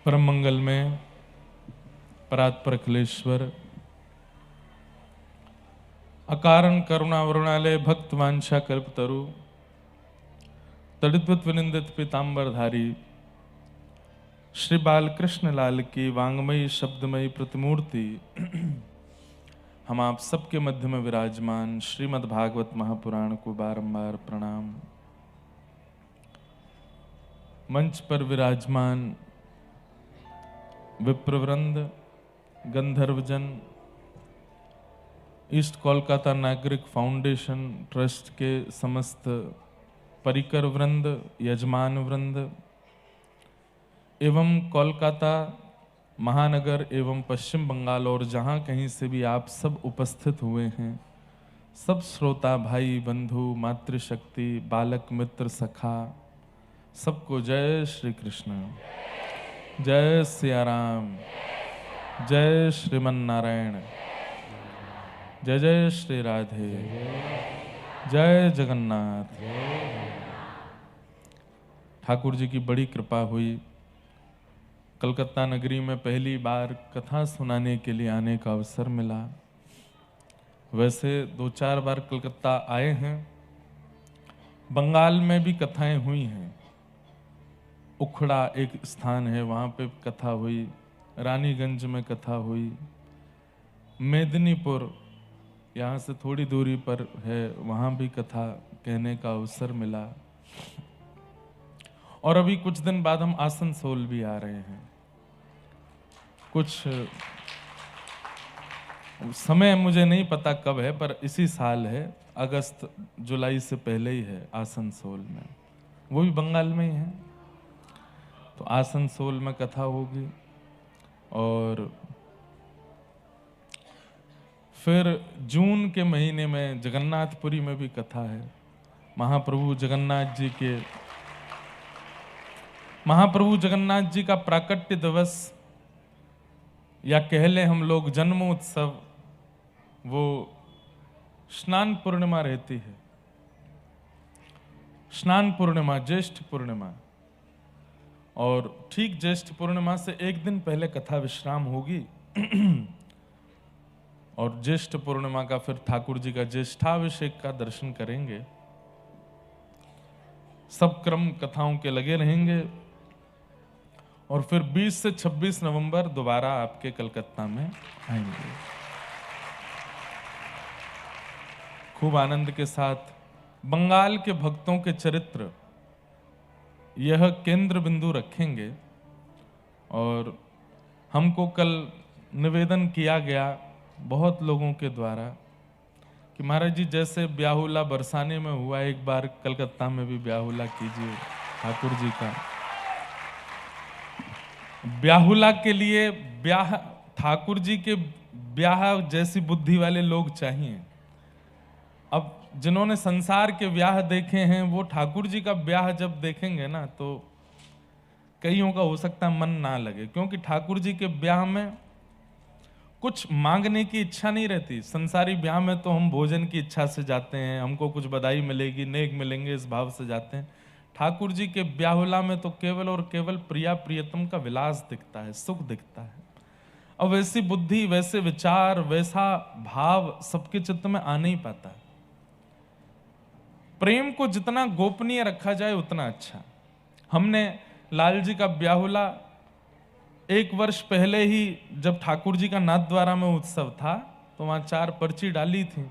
परम मंगल में परात्पर अखिलेश्वर अकारण करुणा वरुणालय भक्त वांछा कल्पतरु तड़िद्वत विनिंदित पीतांबरधारी श्री बालकृष्ण लाल की वांगमयी शब्दमयी प्रतिमूर्ति हम आप सबके मध्य में विराजमान श्रीमद् भागवत महापुराण को बारंबार प्रणाम। मंच पर विराजमान विप्रवृंद, गंधर्वजन, ईस्ट कोलकाता नागरिक फाउंडेशन ट्रस्ट के समस्त परिकर वृंद, यजमान वृंद एवं कोलकाता महानगर एवं पश्चिम बंगाल और जहां कहीं से भी आप सब उपस्थित हुए हैं, सब श्रोता भाई बंधु मातृशक्ति बालक मित्र सखा, सबको जय श्री कृष्ण, जय सिया राम, जय श्रीमन नारायण, जय जय श्री राधे, जय जगन्नाथ। ठाकुर जी की बड़ी कृपा हुई, कलकत्ता नगरी में पहली बार कथा सुनाने के लिए आने का अवसर मिला। वैसे 2-4 बार कलकत्ता आए हैं, बंगाल में भी कथाएं हुई हैं। उखड़ा एक स्थान है, वहाँ पे कथा हुई, रानीगंज में कथा हुई, मेदिनीपुर यहाँ से थोड़ी दूरी पर है, वहाँ भी कथा कहने का अवसर मिला। और अभी कुछ दिन बाद हम आसनसोल भी आ रहे हैं। कुछ समय मुझे नहीं पता कब है, पर इसी साल है, अगस्त जुलाई से पहले ही है आसनसोल में, वो भी बंगाल में ही है। तो आसनसोल में कथा होगी और फिर जून के महीने में जगन्नाथपुरी में भी कथा है। महाप्रभु जगन्नाथ जी का प्राकट्य दिवस या कह ले हम लोग जन्मोत्सव, वो स्नान पूर्णिमा रहती है। स्नान पूर्णिमा, ज्येष्ठ पूर्णिमा, और ठीक ज्येष्ठ पूर्णिमा से एक दिन पहले कथा विश्राम होगी और ज्येष्ठ पूर्णिमा का फिर ठाकुर जी का ज्येष्ठाभिषेक का दर्शन करेंगे। सब क्रम कथाओं के लगे रहेंगे और फिर 20 से 26 नवंबर दोबारा आपके कलकत्ता में आएंगे। खूब आनंद के साथ बंगाल के भक्तों के चरित्र यह केंद्र बिंदु रखेंगे। और हमको कल निवेदन किया गया बहुत लोगों के द्वारा कि महाराज जी जैसे ब्याहुला बरसाने में हुआ, एक बार कलकत्ता में भी ब्याहुला कीजिए ठाकुर जी का। ब्याहुला के लिए ब्याह, ठाकुर जी के ब्याह जैसी बुद्धि वाले लोग चाहिए। अब जिन्होंने संसार के ब्याह देखे हैं वो ठाकुर जी का ब्याह जब देखेंगे ना, तो कईयों का हो सकता है मन ना लगे, क्योंकि ठाकुर जी के ब्याह में कुछ मांगने की इच्छा नहीं रहती। संसारी ब्याह में तो हम भोजन की इच्छा से जाते हैं, हमको कुछ बधाई मिलेगी, नेक मिलेंगे, इस भाव से जाते हैं। ठाकुर जी के ब्याहुला में तो केवल और केवल प्रिया प्रियतम का विलास दिखता है, सुख दिखता है। अब वैसी बुद्धि, वैसे विचार, वैसा भाव सबके चित्त में आ नहीं पाता है। प्रेम को जितना गोपनीय रखा जाए उतना अच्छा। हमने लाल जी का ब्याहुला 1 वर्ष पहले ही, जब ठाकुर जी का नाथद्वारा में उत्सव था, तो वहां 4 पर्ची डाली थी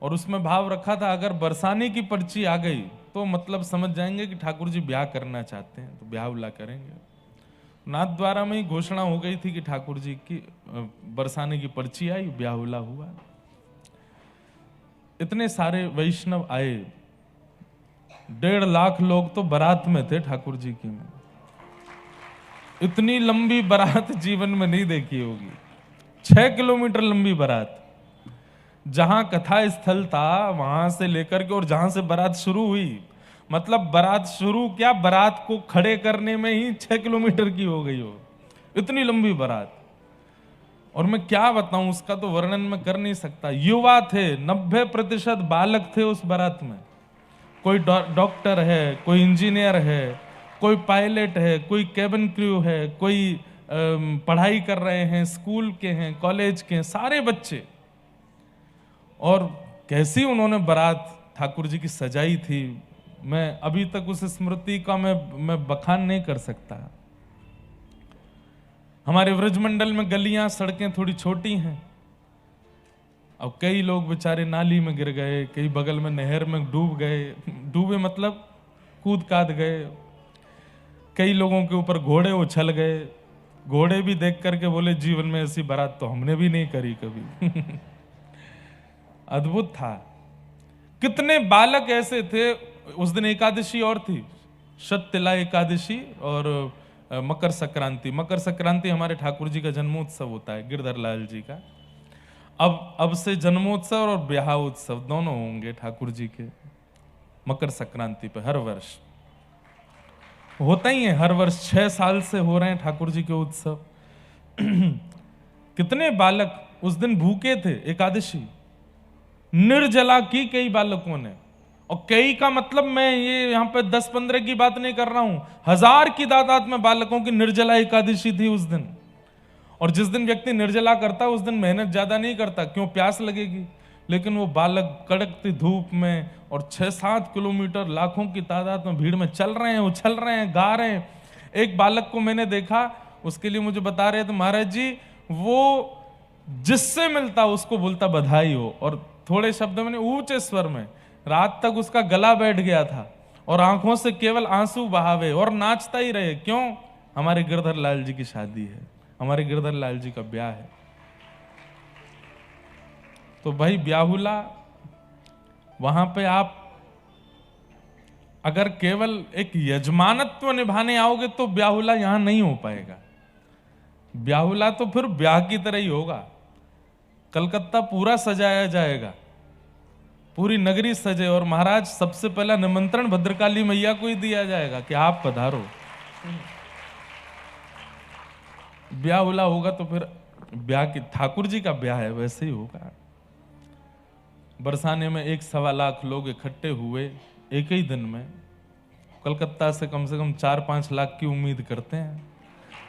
और उसमें भाव रखा था, अगर बरसाने की पर्ची आ गई तो मतलब समझ जाएंगे कि ठाकुर जी ब्याह करना चाहते हैं, तो ब्याहुला करेंगे। नाथद्वारा में ही घोषणा हो गई थी कि ठाकुर जी की बरसाने की पर्ची आई, ब्याहुला हुआ। इतने सारे वैष्णव आए, 1.5 लाख लोग तो बारात में थे ठाकुर जी की में। इतनी लंबी बारात जीवन में नहीं देखी होगी, 6 किलोमीटर लंबी बारात। जहां कथा स्थल था वहां से लेकर के, और जहां से बारात शुरू हुई, मतलब बारात शुरू क्या, बारात को खड़े करने में ही 6 किलोमीटर की हो गई हो, इतनी लंबी बारात। और मैं क्या बताऊं, उसका तो वर्णन मैं कर नहीं सकता। युवा थे, 90% बालक थे उस बारात में। कोई डॉक्टर है, कोई इंजीनियर है, कोई पायलट है, कोई कैबिन क्रू है, कोई पढ़ाई कर रहे हैं, स्कूल के हैं, कॉलेज के हैं, सारे बच्चे। और कैसी उन्होंने बारात ठाकुर जी की सजाई थी, मैं अभी तक उस स्मृति का मैं बखान नहीं कर सकता। हमारे व्रजमंडल में गलियां सड़कें थोड़ी छोटी हैं, अब कई लोग बेचारे नाली में गिर गए, कई बगल में नहर में डूब गए, डूबे मतलब कूद काद गए, कई लोगों के ऊपर घोड़े उछल गए, घोड़े भी देख करके बोले जीवन में ऐसी बारात तो हमने भी नहीं करी कभी। अद्भुत था। कितने बालक ऐसे थे। उस दिन एकादशी और थी, शततिला एकादशी और मकर संक्रांति। मकर संक्रांति हमारे ठाकुर जी का जन्मोत्सव होता है, गिरधर लाल जी का। अब से जन्मोत्सव और ब्याह उत्सव दोनों होंगे ठाकुर जी के मकर संक्रांति पे। हर वर्ष होता ही है, हर वर्ष 6 साल से हो रहे हैं ठाकुर जी के उत्सव। कितने बालक उस दिन भूखे थे एकादशी, निर्जला की कई बालकों ने। और कई का मतलब मैं ये यहाँ पे 10-15 की बात नहीं कर रहा हूं, 1000 की तादाद में बालकों की निर्जला एकादशी थी उस दिन। और जिस दिन व्यक्ति निर्जला करता है उस दिन मेहनत ज्यादा नहीं करता, क्यों, प्यास लगेगी। लेकिन वो बालक कड़कती धूप में और 6-7 किलोमीटर लाखों की तादाद में भीड़ में चल रहे हैं, उछल रहे हैं, गा रहे हैं। एक बालक को मैंने देखा, उसके लिए मुझे बता रहे थे महाराज जी, वो जिससे मिलता उसको बोलता बधाई हो, और थोड़े शब्दों में ऊंचे स्वर में। रात तक उसका गला बैठ गया था और आंखों से केवल आंसू बहावे और नाचता ही रहे। क्यों? हमारे गिरधर लाल जी की शादी है, हमारे गिरधर लाल जी का ब्याह है। तो भाई ब्याहुला, वहां पे आप अगर केवल एक यजमानत्व निभाने आओगे तो ब्याहुला यहां नहीं हो पाएगा। ब्याहुला तो फिर ब्याह की तरह ही होगा। कलकत्ता पूरा सजाया जाएगा, पूरी नगरी सजे, और महाराज सबसे पहला निमंत्रण भद्रकाली मैया को ही दिया जाएगा कि आप पधारो। ब्याहुला होगा तो फिर ब्याह की, ठाकुर जी का ब्याह है वैसे ही होगा। बरसाने में 1-1.25 लाख लोग इकट्ठे हुए एक ही दिन में। कलकत्ता से कम 4-5 लाख की उम्मीद करते हैं,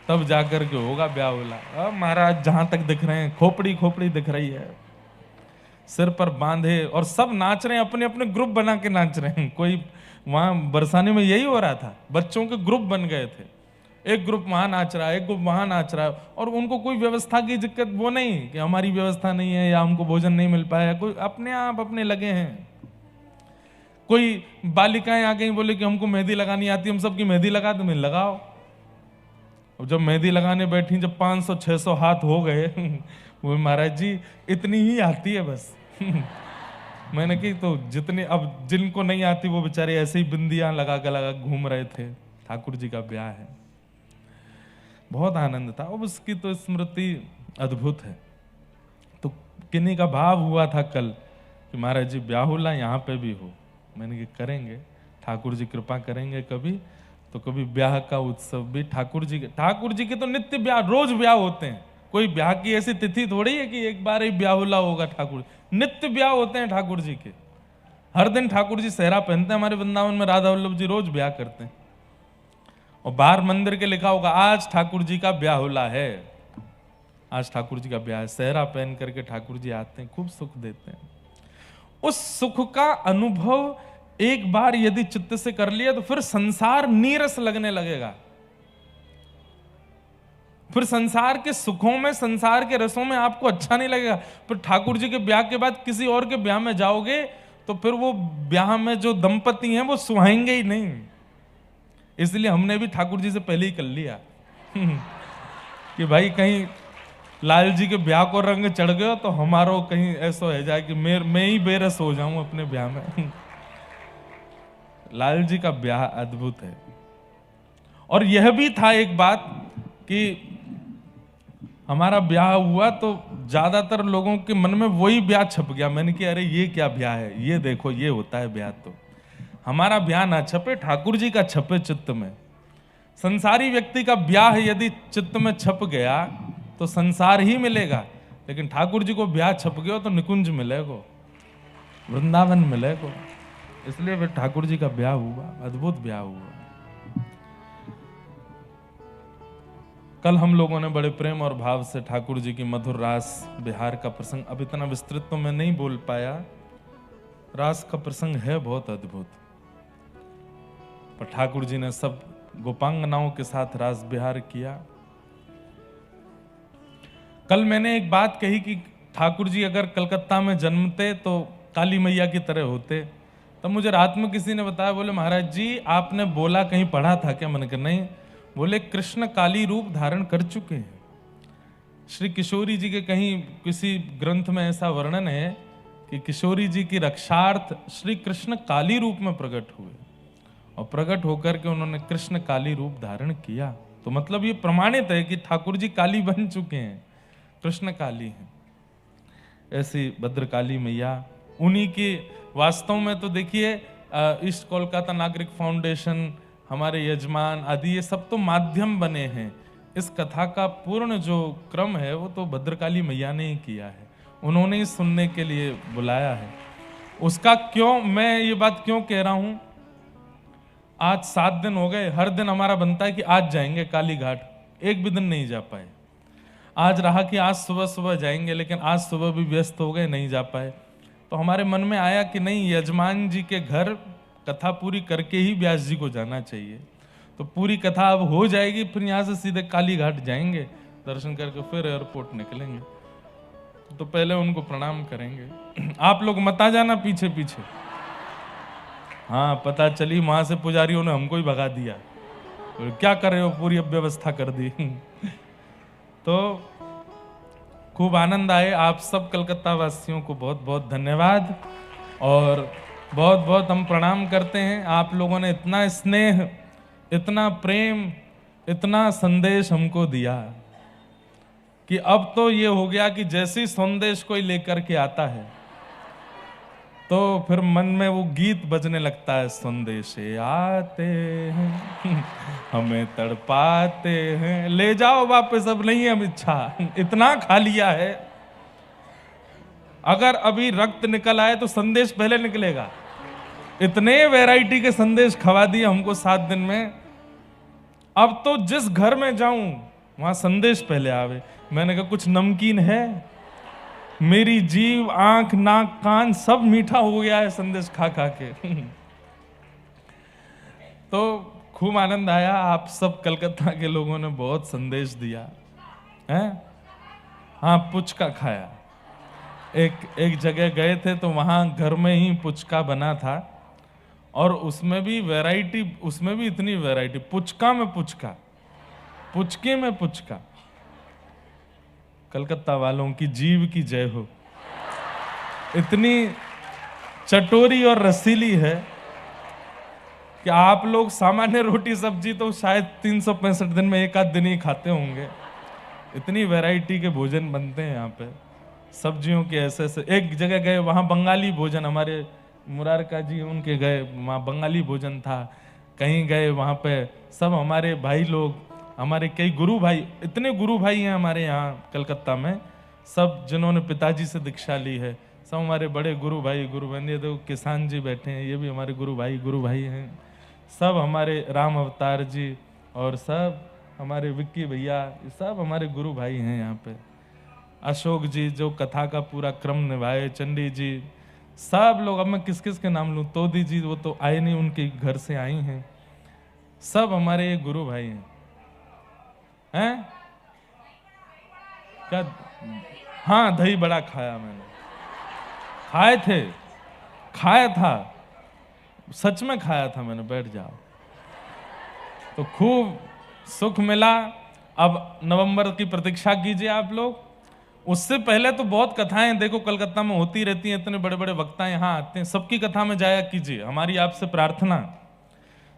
तब जाकर के होगा ब्याहुला। अब महाराज जहां तक दिख रहे हैं खोपड़ी खोपड़ी दिख रही है, सिर पर बांधे, और सब नाच रहे हैं, अपने अपने ग्रुप बना के नाच रहे हैं। कोई वहां बरसाने में यही हो रहा था, बच्चों के ग्रुप बन गए थे, एक ग्रुप वहां नाच रहा है, एक ग्रुप वहां नाच रहा है, और उनको कोई व्यवस्था की दिक्कत वो नहीं कि हमारी व्यवस्था नहीं है या हमको भोजन नहीं मिल पाया, कोई अपने आप अपने लगे हैं। कोई बालिकाएं आ गई, बोले कि हमको मेहंदी लगानी आती, हम सबकी मेहंदी लगा दो, मैं लगाओ। अब जब मेहंदी लगाने बैठी, जब 500-600 हाथ हो गए, वो महाराज जी इतनी ही आती है बस। मैंने कही तो जितने, अब जिनको नहीं आती वो बेचारे ऐसे ही बिंदियां लगा घूम रहे थे। ठाकुर जी का ब्याह है, बहुत आनंद था। अब उसकी तो स्मृति अद्भुत है। तो किन्हीं का भाव हुआ था कल कि महाराज जी ब्याहुला यहाँ पे भी हो। मैंने कहा करेंगे, ठाकुर जी कृपा करेंगे कभी तो कभी ब्याह का उत्सव भी ठाकुर जी के तो नित्य ब्याह, रोज ब्याह होते हैं। कोई ब्याह की ऐसी तिथि थोड़ी है कि एक बार ही ब्याहुला होगा ठाकुर, नित्य ब्याह होते हैं ठाकुर जी के। हर दिन ठाकुर जी सेहरा पहनते हैं। हमारे वृंदावन में राधा वल्लभ जी रोज ब्याह करते हैं, और बाहर मंदिर के लिखा होगा आज ठाकुर जी का ब्याहुला है, आज ठाकुर जी का ब्याह है। सेहरा पहन करके ठाकुर जी आते हैं, खूब सुख देते हैं। उस सुख का अनुभव एक बार यदि चित्त से कर लिया तो फिर संसार नीरस लगने लगेगा। फिर संसार के सुखों में, संसार के रसों में आपको अच्छा नहीं लगेगा। फिर ठाकुर जी के ब्याह के बाद किसी और के ब्याह में जाओगे तो फिर वो ब्याह में जो दंपति हैं वो सुहाएंगे ही नहीं। इसलिए हमने भी ठाकुर जी से पहले ही कर लिया कि भाई कहीं लाल जी के ब्याह को रंग चढ़ गयो तो हमारो कहीं ऐसा हो जाए कि मैं ही बेरस हो जाऊं अपने ब्याह में। लाल जी का ब्याह अद्भुत है। और यह भी था एक बात कि हमारा ब्याह हुआ तो ज्यादातर लोगों के मन में वही ब्याह छप गया। मैंने कहा अरे ये क्या ब्याह है, ये देखो ये होता है ब्याह। तो हमारा ब्याह ना छपे, ठाकुर जी का छपे चित्त में। संसारी व्यक्ति का ब्याह यदि चित्त में छप गया तो संसार ही मिलेगा, लेकिन ठाकुर जी को ब्याह छप गया तो निकुंज मिलेगा, वृंदावन मिलेगा। इसलिए फिर ठाकुर जी का ब्याह हुआ, अद्भुत ब्याह हुआ। कल हम लोगों ने बड़े प्रेम और भाव से ठाकुर जी की मधुर रास बिहार का प्रसंग, अब इतना विस्तृत तो मैं नहीं बोल पाया, रास का प्रसंग है बहुत अद्भुत, पर ठाकुर जी ने सब गोपांगनाओं के साथ रास बिहार किया। कल मैंने एक बात कही कि ठाकुर जी अगर कलकत्ता में जन्मते तो काली मैया की तरह होते। तब मुझे रात में किसी ने बताया, बोले महाराज जी आपने बोला कहीं पढ़ा था क्या? मैंने कहा नहीं। बोले कृष्ण काली रूप धारण कर चुके हैं। श्री किशोरी जी के कहीं किसी ग्रंथ में ऐसा वर्णन है कि किशोरी जी की रक्षार्थ श्री कृष्ण काली रूप में प्रकट हुए और प्रकट होकर के उन्होंने कृष्ण काली रूप धारण किया। तो मतलब ये प्रमाणित है कि ठाकुर जी काली बन चुके हैं, कृष्ण काली हैं। ऐसी भद्रकाली मैया उन्हीं की, वास्तव में तो देखिए ईस्ट कोलकाता नागरिक फाउंडेशन, हमारे यजमान आदि, ये सब तो माध्यम बने हैं। इस कथा का पूर्ण जो क्रम है वो तो भद्रकाली मैया ने ही किया है, उन्होंने ही सुनने के लिए बुलाया है। उसका क्यों, मैं ये बात क्यों कह रहा हूं, आज 7 दिन हो गए, हर दिन हमारा बनता है कि आज जाएंगे काली घाट, एक भी दिन नहीं जा पाए। आज रहा कि आज सुबह सुबह जाएंगे, लेकिन आज सुबह भी व्यस्त हो गए, नहीं जा पाए। तो हमारे मन में आया कि नहीं, यजमान जी के घर कथा पूरी करके ही व्यास जी को जाना चाहिए। तो पूरी कथा अब हो जाएगी, फिर यहाँ से सीधे काली घाट जाएंगे, दर्शन करके फिर एयरपोर्ट निकलेंगे। तो पहले उनको प्रणाम करेंगे। आप लोग मत आ जाना पीछे पीछे। हाँ, पता चली वहां से पुजारियों ने हमको ही भगा दिया, तो क्या कर रहे हो, पूरी अब व्यवस्था कर दी। तो खूब आनंद आए। आप सब कलकत्ता वासियों को बहुत बहुत धन्यवाद और बहुत बहुत हम प्रणाम करते हैं। आप लोगों ने इतना स्नेह, इतना प्रेम, इतना संदेश हमको दिया कि अब तो ये हो गया कि जैसे ही संदेश कोई लेकर के आता है तो फिर मन में वो गीत बजने लगता है, संदेशे आते हैं हमें तड़पाते हैं, ले जाओ वापस, अब नहीं है इच्छा, इतना खा लिया है। अगर अभी रक्त निकल आए तो संदेश पहले निकलेगा। इतने वैरायटी के संदेश खवा दिए हमको 7 दिन में। अब तो जिस घर में जाऊं वहां संदेश पहले आवे। मैंने कहा कुछ नमकीन है, मेरी जीभ, आंख, नाक, कान सब मीठा हो गया है संदेश खा खा के। तो खूब आनंद आया। आप सब कलकत्ता के लोगों ने बहुत संदेश दिया है। हाँ, पुचका खाया। एक जगह गए थे तो वहां घर में ही पुचका बना था और उसमें भी वैरायटी, उसमें भी इतनी वैरायटी, पुचका में पुचका, पुचके में पुचका। कलकत्ता वालों की जीभ की जय हो। इतनी चटोरी और रसीली है कि आप लोग सामान्य रोटी सब्जी तो शायद 365 दिन में एक आध दिन ही खाते होंगे। इतनी वैरायटी के भोजन बनते हैं यहाँ पे, सब्जियों के ऐसे ऐसे। एक जगह गए वहाँ बंगाली भोजन, हमारे मुरारका जी उनके गए, वहाँ बंगाली भोजन था। कहीं गए वहाँ पे सब हमारे भाई लोग, हमारे कई गुरु भाई, इतने गुरु भाई हैं हमारे यहाँ कलकत्ता में, सब जिन्होंने पिताजी से दीक्षा ली है, सब हमारे बड़े गुरु भाई, गुरु बहन। ये तो किसान जी बैठे हैं, ये भी हमारे गुरु भाई हैं। सब हमारे राम अवतार जी और सब हमारे विक्की भैया, सब हमारे गुरु भाई हैं यहाँ पे। अशोक जी जो कथा का पूरा क्रम निभाए, चंडी जी, सब लोग। अब मैं किस किस के नाम लूँ? तोदी जी वो तो आए नहीं, उनके घर से आई हैं। सब हमारे ये गुरु भाई हैं। हैं क्या? हाँ, दही बड़ा खाया मैंने, खाए थे, खाया था, सच में खाया था मैंने। बैठ जाओ। तो खूब सुख मिला। अब नवंबर की प्रतीक्षा कीजिए आप लोग। उससे पहले तो बहुत कथाएं देखो कलकत्ता में होती रहती हैं, इतने बड़े बड़े वक्ता यहाँ आते हैं, सबकी कथा में जाया कीजिए। हमारी आपसे प्रार्थना,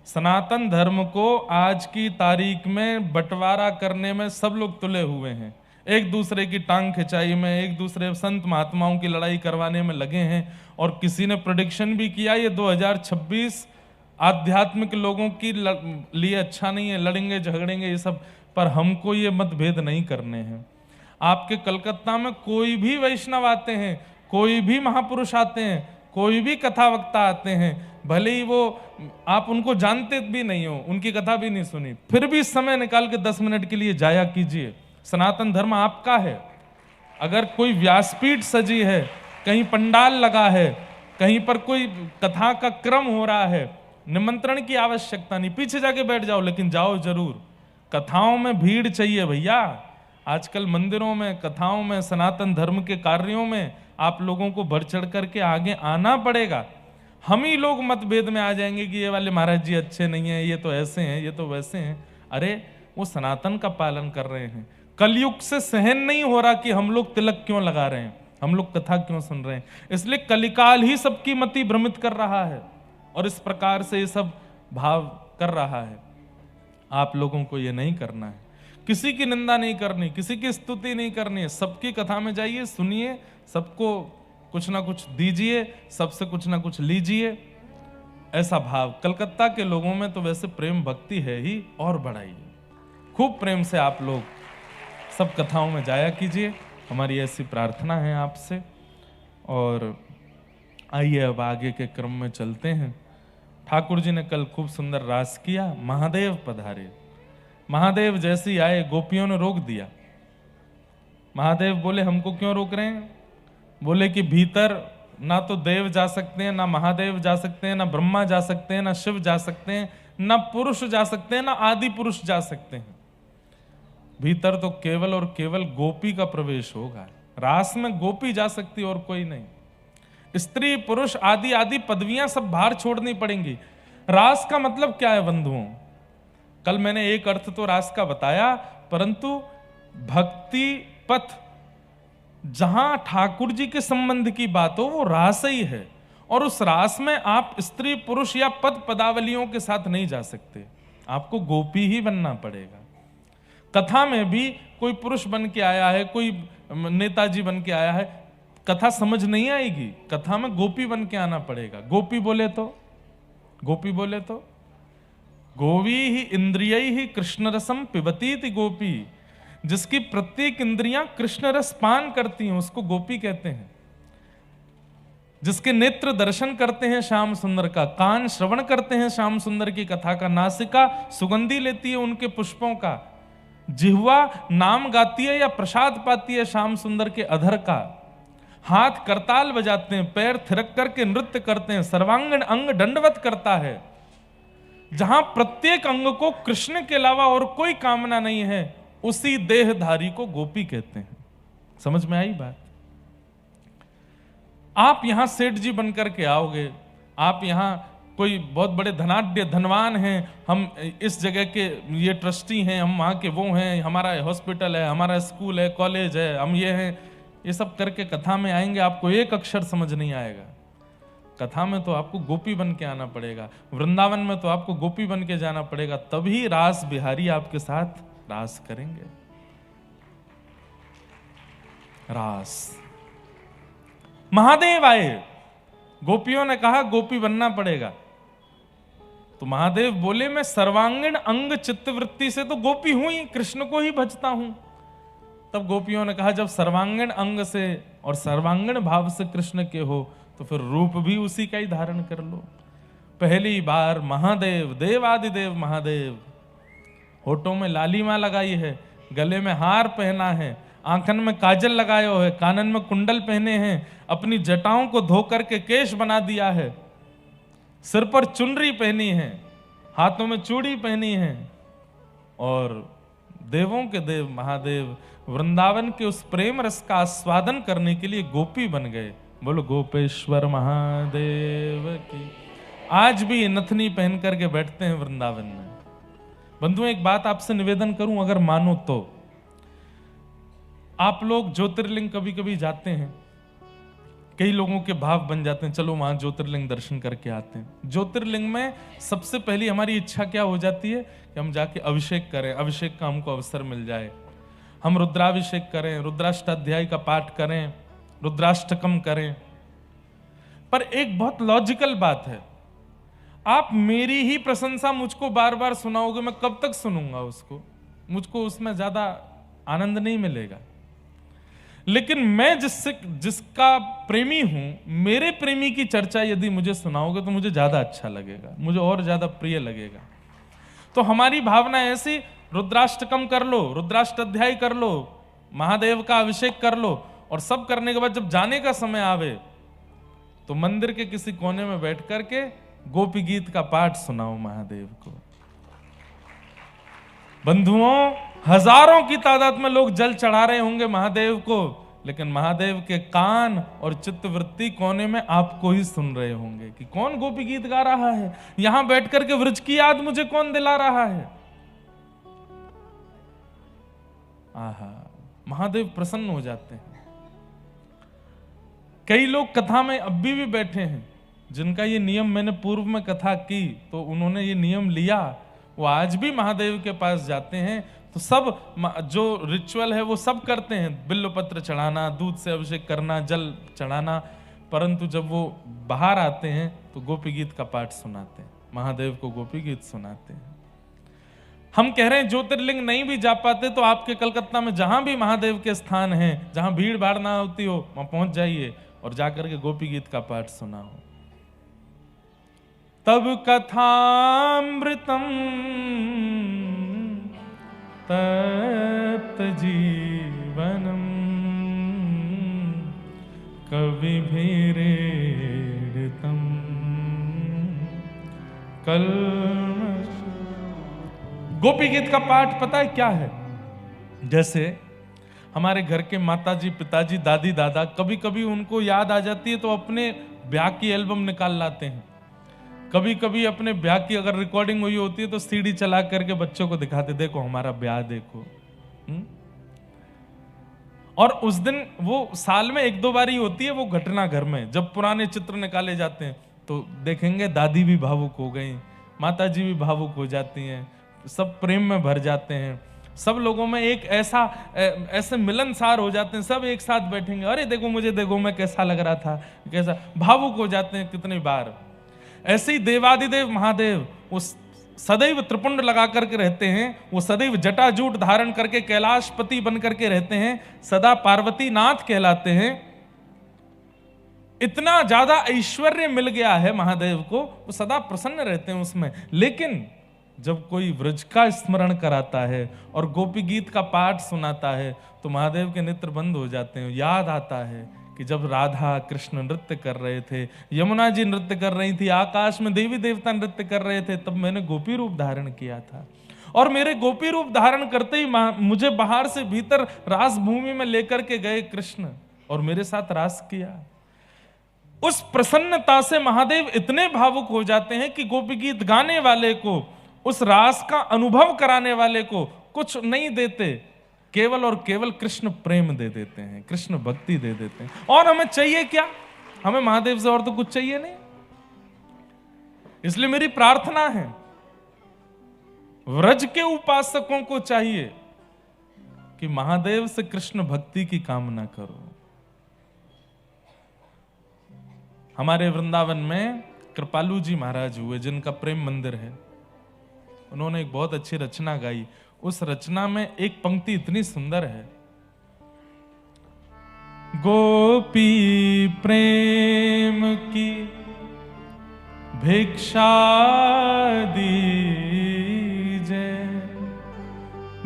सनातन धर्म को आज की तारीख में बंटवारा करने में सब लोग तुले हुए हैं। एक दूसरे की टांग खिंचाई में, एक दूसरे संत महात्माओं की लड़ाई करवाने में लगे हैं। और किसी ने प्रेडिक्शन भी किया ये 2026 आध्यात्मिक लोगों की लिए अच्छा नहीं है, लड़ेंगे झगड़ेंगे ये सब। पर हमको ये मतभेद नहीं करने हैं। आपके कलकत्ता में कोई भी वैष्णव आते हैं, कोई भी महापुरुष आते हैं, कोई भी कथा वक्ता आते हैं, भले ही वो आप उनको जानते भी नहीं हो, उनकी कथा भी नहीं सुनी, फिर भी समय निकाल के 10 मिनट के लिए जाया कीजिए। सनातन धर्म आपका है। अगर कोई व्यासपीठ सजी है, कहीं पंडाल लगा है, कहीं पर कोई कथा का क्रम हो रहा है, निमंत्रण की आवश्यकता नहीं, पीछे जाके बैठ जाओ, लेकिन जाओ जरूर। कथाओं में भीड़ चाहिए भैया। आजकल मंदिरों में, कथाओं में, सनातन धर्म के कार्यों में आप लोगों को बढ़ चढ़ करके आगे आना पड़ेगा। हम ही लोग मतभेद में आ जाएंगे कि ये वाले महाराज जी अच्छे नहीं हैं, ये तो ऐसे हैं, ये तो वैसे हैं। अरे वो सनातन का पालन कर रहे हैं। कलयुग से सहन नहीं हो रहा कि हम लोग तिलक क्यों लगा रहे हैं, हम लोग कथा क्यों सुन रहे हैं। इसलिए कलिकाल ही सबकी मति भ्रमित कर रहा है और इस प्रकार से ये सब भाव कर रहा है। आप लोगों को ये नहीं करना है, किसी की निंदा नहीं करनी, किसी की स्तुति नहीं करनी है। सबकी कथा में जाइए, सुनिए, सबको कुछ ना कुछ दीजिए, सबसे कुछ ना कुछ लीजिए, ऐसा भाव। कलकत्ता के लोगों में तो वैसे प्रेम भक्ति है ही, और बढ़ाइए। खूब प्रेम से आप लोग सब कथाओं में जाया कीजिए, हमारी ऐसी प्रार्थना है आपसे। और आइए अब आगे के क्रम में चलते हैं। ठाकुर जी ने कल खूब सुंदर रास किया। महादेव पधारे। महादेव जैसे ही आए, गोपियों ने रोक दिया। महादेव बोले हमको क्यों रोक रहे हैं? बोले कि भीतर ना तो देव जा सकते हैं, ना महादेव जा सकते हैं, ना ब्रह्मा जा सकते हैं, ना शिव जा सकते हैं, ना पुरुष जा सकते हैं, ना आदि पुरुष जा सकते हैं। भीतर तो केवल और केवल गोपी का प्रवेश होगा। रास में गोपी जा सकती और कोई नहीं। स्त्री पुरुष आदि आदि पदवियां सब बाहर छोड़नी पड़ेंगी। रास का मतलब क्या है बंधुओं? कल मैंने एक अर्थ तो रास का बताया, परंतु भक्ति पथ जहां ठाकुर जी के संबंध की बात हो वो रास ही है। और उस रास में आप स्त्री पुरुष या पद पदावलियों के साथ नहीं जा सकते, आपको गोपी ही बनना पड़ेगा। कथा में भी कोई पुरुष बन के आया है, कोई नेताजी बन के आया है, कथा समझ नहीं आएगी। कथा में गोपी बन के आना पड़ेगा। गोपी बोले तो गोवी ही इंद्रिय ही कृष्ण रसम पिबतीति गोपी। जिसकी प्रत्येक इंद्रियां कृष्ण रस पान करती हैं उसको गोपी कहते हैं। जिसके नेत्र दर्शन करते हैं श्याम सुंदर का, कान श्रवण करते हैं श्याम सुंदर की कथा का, नासिका सुगंधी लेती है उनके पुष्पों का, जिह्वा नाम गाती है या प्रसाद पाती है श्याम सुंदर के अधर का, हाथ करताल बजाते हैं, पैर थिरक करके नृत्य करते हैं, सर्वांगण अंग दंडवत करता है। जहां प्रत्येक अंग को कृष्ण के अलावा और कोई कामना नहीं है, उसी देहधारी को गोपी कहते हैं। समझ में आई बात? आप यहां सेठ जी बनकर के आओगे, आप यहां कोई बहुत बड़े धनाढ्य धनवान हैं, हम इस जगह के ये ट्रस्टी हैं, हम वहाँ के वो हैं, हमारा हॉस्पिटल है, हमारा स्कूल है, कॉलेज है, हम ये हैं, ये सब करके कथा में आएंगे, आपको एक अक्षर समझ नहीं आएगा। कथा में तो आपको गोपी बन के आना पड़ेगा, वृंदावन में तो आपको गोपी बन के जाना पड़ेगा, तभी रास बिहारी आपके साथ रास करेंगे। रास। महादेव आए, गोपियों ने कहा गोपी बनना पड़ेगा, तो महादेव बोले मैं सर्वांगीण अंग चित्तवृत्ति से तो गोपी हूं ही, कृष्ण को ही भजता हूं। तब गोपियों ने कहा जब सर्वांगीण अंग से और सर्वांगीण भाव से कृष्ण के हो तो फिर रूप भी उसी का ही धारण कर लो। पहली बार महादेव, देवादिदेव महादेव, होठों में लालिमा लगाई है, गले में हार पहना है, आंखन में काजल लगाए हो है, कानन में कुंडल पहने हैं, अपनी जटाओं को धो करके केश बना दिया है, सिर पर चुनरी पहनी है, हाथों में चूड़ी पहनी है, और देवों के देव महादेव वृंदावन के उस प्रेम रस का आस्वादन करने के लिए गोपी बन गए। बोलो गोपेश्वर महादेव की। आज भी नथनी पहन करके बैठते हैं वृंदावन में। बंधुओं एक बात आपसे निवेदन करूं, अगर मानो तो आप लोग ज्योतिर्लिंग कभी कभी जाते हैं, कई लोगों के भाव बन जाते हैं चलो वहां ज्योतिर्लिंग दर्शन करके आते हैं। ज्योतिर्लिंग में सबसे पहली हमारी इच्छा क्या हो जाती है कि हम जाके अभिषेक करें, अभिषेक का हमको अवसर मिल जाए, हम रुद्राभिषेक करें, रुद्राष्टाध्याय का पाठ करें, रुद्राष्टकम करें। पर एक बहुत लॉजिकल बात है, आप मेरी ही प्रशंसा मुझको बार बार सुनाओगे, मैं कब तक सुनूंगा उसको, मुझको उसमें ज्यादा आनंद नहीं मिलेगा। लेकिन मैं जिसका प्रेमी हूं, मेरे प्रेमी की चर्चा यदि मुझे सुनाओगे तो मुझे ज्यादा अच्छा लगेगा, मुझे और ज्यादा प्रिय लगेगा। तो हमारी भावना ऐसी, रुद्राष्टकम कर लो, रुद्राष्ट अध्याय कर लो, महादेव का अभिषेक कर लो, और सब करने के बाद जब जाने का समय आवे तो मंदिर के किसी कोने में बैठ करके गोपी गीत का पाठ सुनाओ महादेव को। बंधुओं, हजारों की तादाद में लोग जल चढ़ा रहे होंगे महादेव को, लेकिन महादेव के कान और चित्तवृत्ति कोने में आपको ही सुन रहे होंगे कि कौन गोपी गीत गा रहा है, यहां बैठ करके व्रज की याद मुझे कौन दिला रहा है। आहा, महादेव प्रसन्न हो जाते हैं। कई लोग कथा में अभी भी बैठे हैं जिनका ये नियम, मैंने पूर्व में कथा की तो उन्होंने ये नियम लिया, वो आज भी महादेव के पास जाते हैं तो सब जो रिचुअल है वो सब करते हैं, बिल्व पत्र चढ़ाना, दूध से अभिषेक करना, जल चढ़ाना, परंतु जब वो बाहर आते हैं तो गोपी गीत का पाठ सुनाते हैं, महादेव को गोपी गीत सुनाते हैं। हम कह रहे हैं ज्योतिर्लिंग नहीं भी जा पाते तो आपके कलकत्ता में जहां भी महादेव के स्थान हैं, जहां भीड़ भाड़ ना होती हो, वहां पहुंच जाइए और जाकर के गोपी गीत का पाठ सुनाओ। तब कथामृतम तप्त जीवनम कविभिरीडितम कल्मष। गोपी गीत का पाठ पता है क्या है? जैसे हमारे घर के माताजी, पिताजी, दादी, दादा, कभी कभी उनको याद आ जाती है तो अपने ब्याह की एल्बम निकाल लाते हैं। कभी कभी अपने ब्याह की अगर रिकॉर्डिंग हुई होती है तो सीडी चला करके बच्चों को दिखाते, देखो हमारा ब्याह देखो। और उस दिन वो साल में एक दो बार ही होती है वो घटना घर में, जब पुराने चित्र निकाले जाते हैं तो देखेंगे दादी भी भावुक हो गई, माताजी भी भावुक हो जाती हैं, सब प्रेम में भर जाते हैं, सब लोगों में एक ऐसे मिलनसार हो जाते हैं, सब एक साथ बैठेंगे, अरे देखो मुझे देखो मैं कैसा लग रहा था, कैसा भावुक हो जाते हैं कितनी बार। ऐसे ही देवादिदेव महादेव वो सदैव त्रिपुंड लगा करके रहते हैं, वो सदैव जटाजूट धारण करके कैलाशपति बन करके रहते हैं, सदा पार्वती नाथ कहलाते हैं। इतना ज्यादा ऐश्वर्य मिल गया है महादेव को, वो सदा प्रसन्न रहते हैं उसमें। लेकिन जब कोई व्रज का स्मरण कराता है और गोपी गीत का पाठ सुनाता है तो महादेव के नेत्र बंद हो जाते हैं। याद आता है कि जब राधा कृष्ण नृत्य कर रहे थे, यमुना जी नृत्य कर रही थी, आकाश में देवी देवता नृत्य कर रहे थे, तब मैंने गोपी रूप धारण किया था। और मेरे गोपी रूप धारण करते ही मुझे बाहर से भीतर रास भूमि में लेकर के गए कृष्ण और मेरे साथ रास किया। उस प्रसन्नता से महादेव इतने भावुक हो जाते हैं कि गोपी गीत गाने वाले को, उस रास का अनुभव कराने वाले को कुछ नहीं देते, केवल और केवल कृष्ण प्रेम दे देते हैं, कृष्ण भक्ति दे देते हैं। और हमें चाहिए क्या? हमें महादेव से और तो कुछ चाहिए नहीं। इसलिए मेरी प्रार्थना है, व्रज के उपासकों को चाहिए कि महादेव से कृष्ण भक्ति की कामना करो। हमारे वृंदावन में कृपालू जी महाराज हुए, जिनका प्रेम मंदिर है, उन्होंने एक बहुत अच्छी रचना गाई। उस रचना में एक पंक्ति इतनी सुंदर है, गोपी प्रेम की भिक्षा दीजे,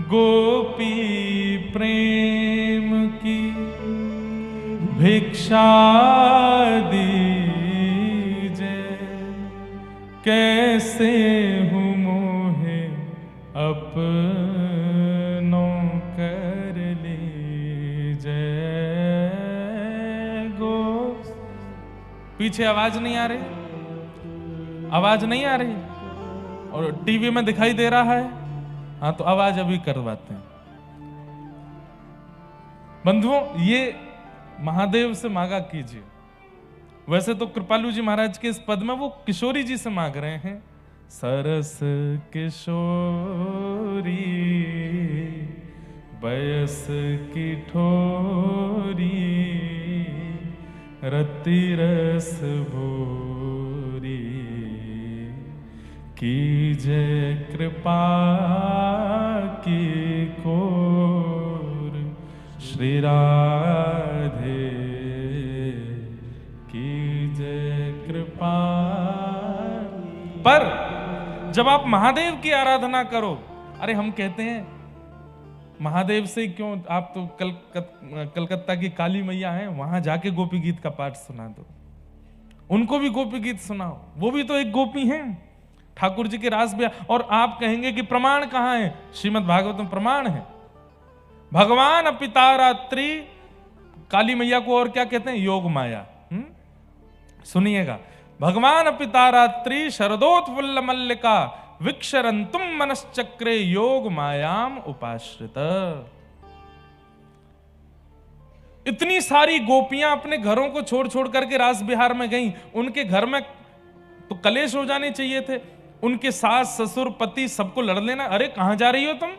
गोपी प्रेम की भिक्षा दीजे, कैसे हूँ मोहे अपनों कर लीजे गो। पीछे आवाज नहीं आ रही, आवाज नहीं आ रही और टीवी में दिखाई दे रहा है। हाँ तो आवाज अभी करवाते हैं। बंधुओं, ये महादेव से मांगा कीजिए। वैसे तो कृपालू जी महाराज के इस पद में वो किशोरी जी से मांग रहे हैं, सरस किशोरी बयस की ठोरी, रति रस भोरी, कीजे कृपा की कोर श्री राधे की जय कृपा। पर जब आप महादेव की आराधना करो, अरे हम कहते हैं महादेव से क्यों, आप तो कलकत्ता की काली मैया हैं, वहां जाके गोपी गीत का पाठ सुना दो, उनको भी गोपी गीत सुनाओ, वो भी तो एक गोपी हैं, ठाकुर जी के रास ब्याह। और आप कहेंगे कि प्रमाण कहां है? श्रीमद् भागवत में प्रमाण है। भगवान अपितारात्रि, काली मैया को और क्या कहते हैं? योग माया। सुनिएगा, भगवान अपितारात्रि शरदोत्फुल्ल मल्लिका विक्षरंतुम मनश्चक्रे योग मायाम उपाश्रित। इतनी सारी गोपियां अपने घरों को छोड़ छोड़ करके रास बिहार में गईं। उनके घर में तो कलेश हो जाने चाहिए थे, उनके सास ससुर पति सबको लड़ लेना। अरे कहां जा रही हो तुम?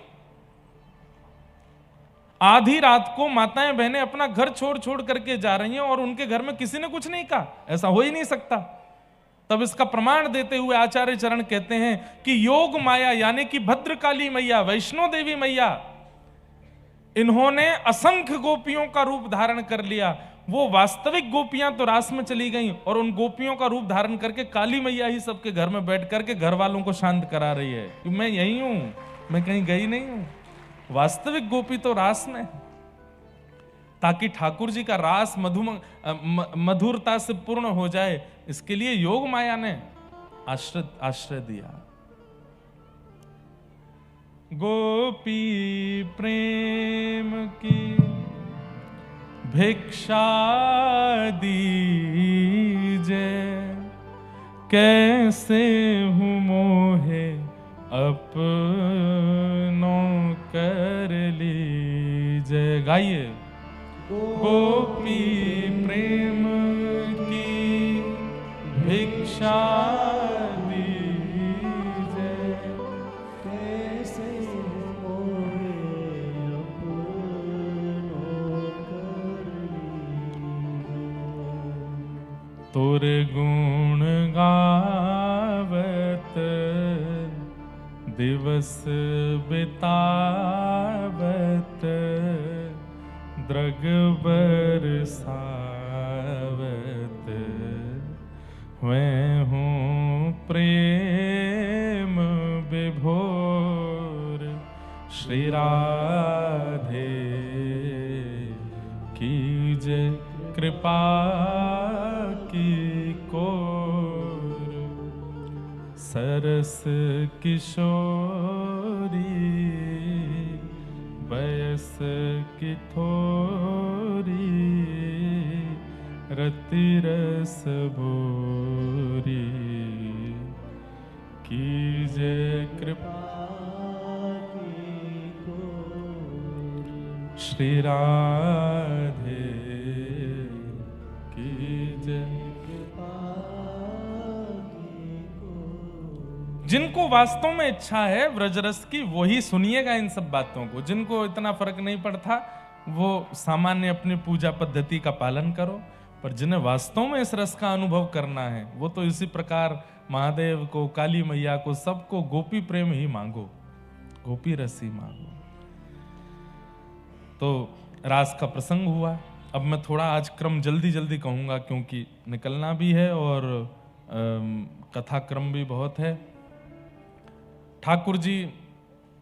आधी रात को माताएं बहनें अपना घर छोड़ छोड़ करके जा रही हैं और उनके घर में किसी ने कुछ नहीं कहा। ऐसा हो ही नहीं सकता। तब इसका प्रमाण देते हुए आचार्य चरण कहते हैं कि योग माया यानी कि भद्रकाली मैया, वैष्णो देवी मैया, इन्होंने असंख्य गोपियों का रूप धारण कर लिया। वो वास्तविक गोपियां तो रास में चली गईं और उन गोपियों का रूप धारण करके काली मैया ही सबके घर में बैठ करके घर वालों को शांत करा रही है कि मैं यही हूं, मैं कहीं गई नहीं हूं। वास्तविक गोपी तो रास में, ताकि ठाकुर जी का रास मधुरता से पूर्ण हो जाए, इसके लिए योग माया ने आश्रय दिया। गोपी प्रेम की भिक्षा दीजे, कैसे हूँ मोहे अपनों कर लीजे। गाइए, गोपी प्रेम की भिक्षा दीजे, कैसे मोहे अपनों कर लीजे। तुर गुण गावत दिवस बितावत, द्रग बरसावत, मैं हूँ प्रेम विभोर। श्री राधे की जय कृपा की कोर, सरस किशोरी बयस की थोरी, रति रस भोरी, कीजे कृपा की कोर। श्री राधे कीजे कृपा की कोर। जिनको वास्तव में इच्छा है व्रजरस की, वही सुनिएगा इन सब बातों को। जिनको इतना फर्क नहीं पड़ता, वो सामान्य अपनी पूजा पद्धति का पालन करो। पर जिन्हें वास्तव में इस रस का अनुभव करना है, वो तो इसी प्रकार महादेव को, काली मैया को, सबको गोपी प्रेम ही मांगो, गोपी रस ही मांगो। तो रास का प्रसंग हुआ। अब मैं थोड़ा आज क्रम जल्दी जल्दी कहूंगा क्योंकि निकलना भी है और कथा क्रम भी बहुत है। ठाकुर जी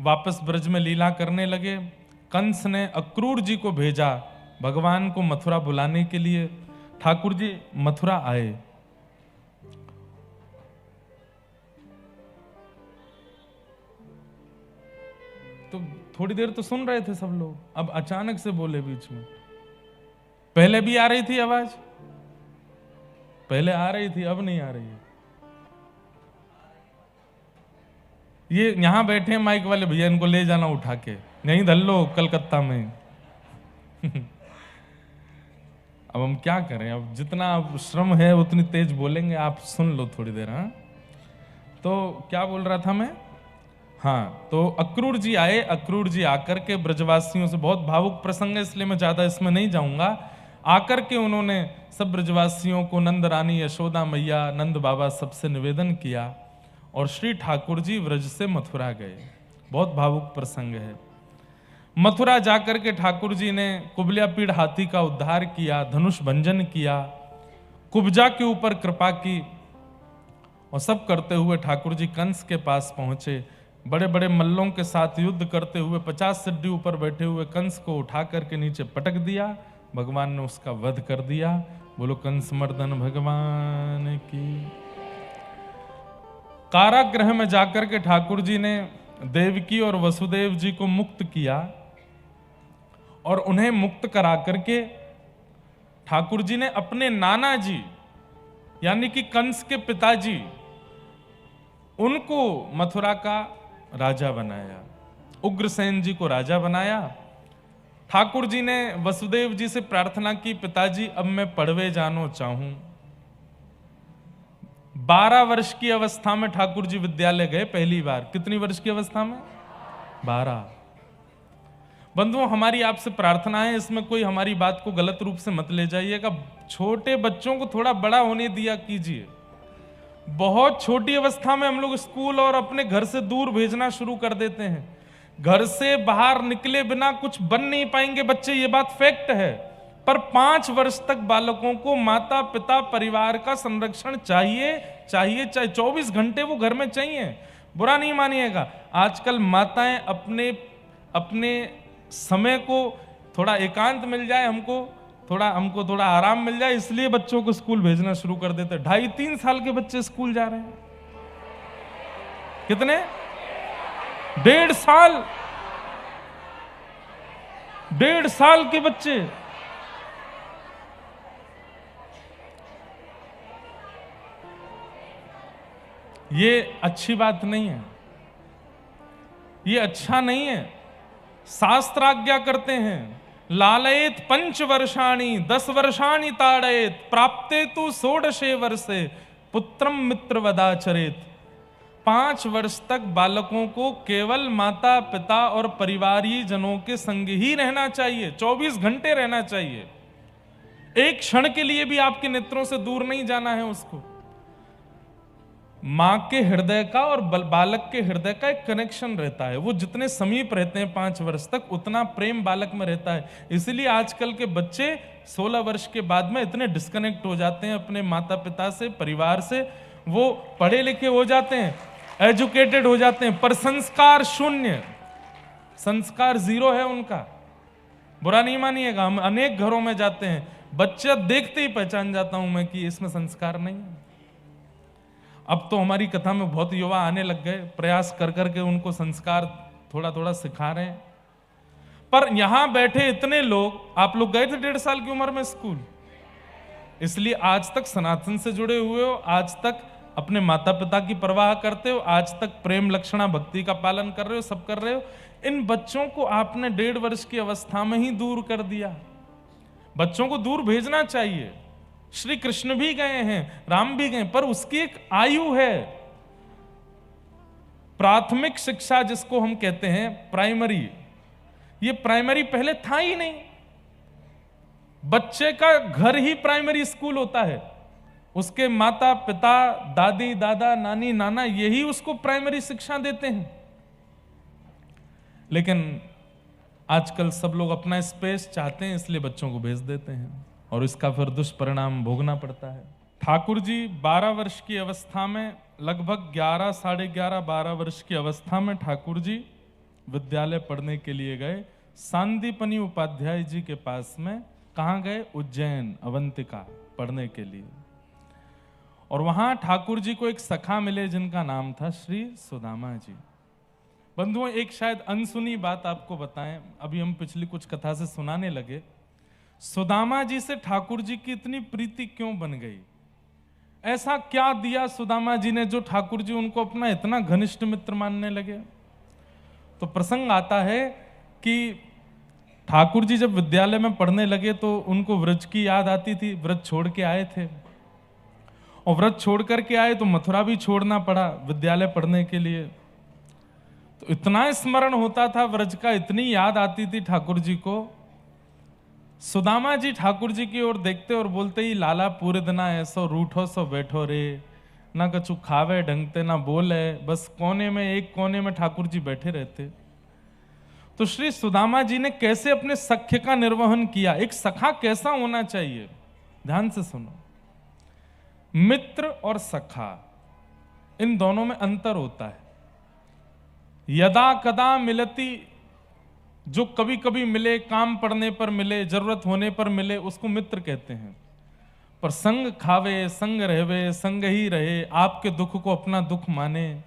वापस ब्रज में लीला करने लगे। कंस ने अक्रूर जी को भेजा भगवान को मथुरा बुलाने के लिए। ठाकुर जी मथुरा आए। तो थोड़ी देर तो सुन रहे थे सब लोग, अब अचानक से बोले बीच में। पहले भी आ रही थी आवाज, पहले आ रही थी, अब नहीं आ रही है। ये यहां बैठे हैं माइक वाले भैया, इनको ले जाना उठा के, यहीं धल लो कलकत्ता में। अब हम क्या करें, अब जितना श्रम है उतनी तेज बोलेंगे, आप सुन लो थोड़ी देर। हाँ, तो क्या बोल रहा था मैं? हाँ, तो अक्रूर जी आए। अक्रूर जी आकर के ब्रजवासियों से, बहुत भावुक प्रसंग है इसलिए मैं ज्यादा इसमें नहीं जाऊंगा, आकर के उन्होंने सब ब्रजवासियों को, नंद रानी, यशोदा मैया, नंद बाबा, सबसे निवेदन किया और श्री ठाकुर जी व्रज से मथुरा गए। बहुत भावुक प्रसंग है। मथुरा जाकर के ठाकुर जी ने कुबल्यापीड़ हाथी का उद्धार किया, धनुष भंजन किया, कुब्जा के ऊपर कृपा की, और सब करते हुए ठाकुर जी कंस के पास पहुंचे। बड़े बड़े मल्लों के साथ युद्ध करते हुए 50 सिड्डी ऊपर बैठे हुए कंस को उठा करके नीचे पटक दिया। भगवान ने उसका वध कर दिया। बोलो कंस मर्दन भगवान की। कारागृह में जाकर के ठाकुर जी ने देवकी और वसुदेव जी को मुक्त किया, और उन्हें मुक्त करा करके ठाकुर जी ने अपने नाना जी यानी कि कंस के पिताजी, उनको मथुरा का राजा बनाया, उग्रसेन जी को राजा बनाया। ठाकुर जी ने वसुदेव जी से प्रार्थना की, पिताजी अब मैं पढ़वे जानो चाहूं। 12 वर्ष की अवस्था में ठाकुर जी विद्यालय गए पहली बार। कितनी वर्ष की अवस्था में? 12। बंधुओं, हमारी आपसे प्रार्थना है, इसमें कोई हमारी बात को गलत रूप से मत ले जाइएगा। छोटे बच्चों को थोड़ा बड़ा होने दिया कीजिए। बहुत छोटी अवस्था में हम लोग स्कूल और अपने घर से दूर भेजना शुरू कर देते हैं। घर से बाहर निकले बिना कुछ बन नहीं पाएंगे बच्चे, ये बात फैक्ट है। पर 5 वर्ष तक बालकों को माता पिता परिवार का संरक्षण चाहिए, चाहिए, चाहे 24 घंटे वो घर में चाहिए। बुरा नहीं मानिएगा। आजकल माताएं अपने समय को थोड़ा एकांत मिल जाए, हमको थोड़ा आराम मिल जाए, इसलिए बच्चों को स्कूल भेजना शुरू कर देते। 2.5-3 साल के बच्चे स्कूल जा रहे हैं। कितने? 1.5 साल। 1.5 साल के बच्चे। ये अच्छी बात नहीं है, ये अच्छा नहीं है। शास्त्र आज्ञा करते हैं, लालयेत 5 वर्षाणि 10 वर्षाणि ताड़येत प्राप्ते तु 16 वर्षे पुत्रम मित्र वदाचरेत। 5 वर्ष तक बालकों को केवल माता पिता और परिवारी जनों के संग ही रहना चाहिए, 24 घंटे रहना चाहिए। एक क्षण के लिए भी आपके नेत्रों से दूर नहीं जाना है उसको। मां के हृदय का और बालक के हृदय का एक कनेक्शन रहता है। वो जितने समीप रहते हैं 5 वर्ष तक, उतना प्रेम बालक में रहता है। इसलिए आजकल के बच्चे 16 वर्ष के बाद में इतने डिस्कनेक्ट हो जाते हैं अपने माता पिता से, परिवार से। वो पढ़े लिखे हो जाते हैं, एजुकेटेड हो जाते हैं, पर संस्कार शून्य, संस्कार 0 है उनका। बुरा नहीं मानिएगा, हम अनेक घरों में जाते हैं, बच्चा देखते ही पहचान जाता हूं मैं कि इसमें संस्कार नहीं है। अब तो हमारी कथा में बहुत युवा आने लग गए, प्रयास कर करके उनको संस्कार थोड़ा थोड़ा सिखा रहे हैं। पर यहां बैठे इतने लोग, आप लोग गए थे 1.5 साल की उम्र में स्कूल, इसलिए आज तक सनातन से जुड़े हुए हो, आज तक अपने माता पिता की परवाह करते हो, आज तक प्रेम लक्षणा भक्ति का पालन कर रहे हो, सब कर रहे हो। इन बच्चों को आपने 1.5 वर्ष की अवस्था में ही दूर कर दिया। बच्चों को दूर भेजना चाहिए। श्री कृष्ण भी गए हैं, राम भी गए, पर उसकी एक आयु है। प्राथमिक शिक्षा जिसको हम कहते हैं प्राइमरी, ये प्राइमरी पहले था ही नहीं। बच्चे का घर ही प्राइमरी स्कूल होता है। उसके माता पिता, दादी दादा, नानी नाना, यही उसको प्राइमरी शिक्षा देते हैं। लेकिन आजकल सब लोग अपना स्पेस चाहते हैं, इसलिए बच्चों को भेज देते हैं और इसका फिर दुष्परिणाम भोगना पड़ता है। ठाकुर जी 12 वर्ष की अवस्था में, लगभग 11, साढ़े 11, 12 वर्ष की अवस्था में ठाकुर जी विद्यालय पढ़ने के लिए गए। सांदीपनी उपाध्याय जी के पास में। कहाँ गए? उज्जैन, अवंतिका पढ़ने के लिए। और वहां ठाकुर जी को एक सखा मिले जिनका नाम था श्री सुदामा जी। बंधुओं, एक शायद अनसुनी बात आपको बताएं, अभी हम पिछली कुछ कथा से सुनाने लगे। सुदामा जी से ठाकुर जी की इतनी प्रीति क्यों बन गई? ऐसा क्या दिया सुदामा जी ने जो ठाकुर जी उनको अपना इतना घनिष्ठ मित्र मानने लगे? तो प्रसंग आता है कि ठाकुर जी जब विद्यालय में पढ़ने लगे तो उनको व्रज की याद आती थी। व्रज छोड़ के आए थे, और व्रज छोड़ करके आए तो मथुरा भी छोड़ना पड़ा विद्यालय पढ़ने के लिए। तो इतना स्मरण होता था व्रज का, इतनी याद आती थी ठाकुर जी को। सुदामा जी ठाकुर जी की ओर देखते और बोलते ही, लाला पूरे दिना ऐसो रूठो सो बैठो रे, ना कछु खावे ढंगते ना बोले, बस कोने में, एक कोने में ठाकुर जी बैठे रहते। तो श्री सुदामा जी ने कैसे अपने सख्य का निर्वहन किया। एक सखा कैसा होना चाहिए, ध्यान से सुनो। मित्र और सखा इन दोनों में अंतर होता है। यदा कदा मिलती, जो कभी कभी मिले, काम पड़ने पर मिले, जरूरत होने पर मिले, उसको मित्र कहते हैं। पर संग खावे, संग रहवे, संग ही रहे, आपके दुख को अपना दुख माने,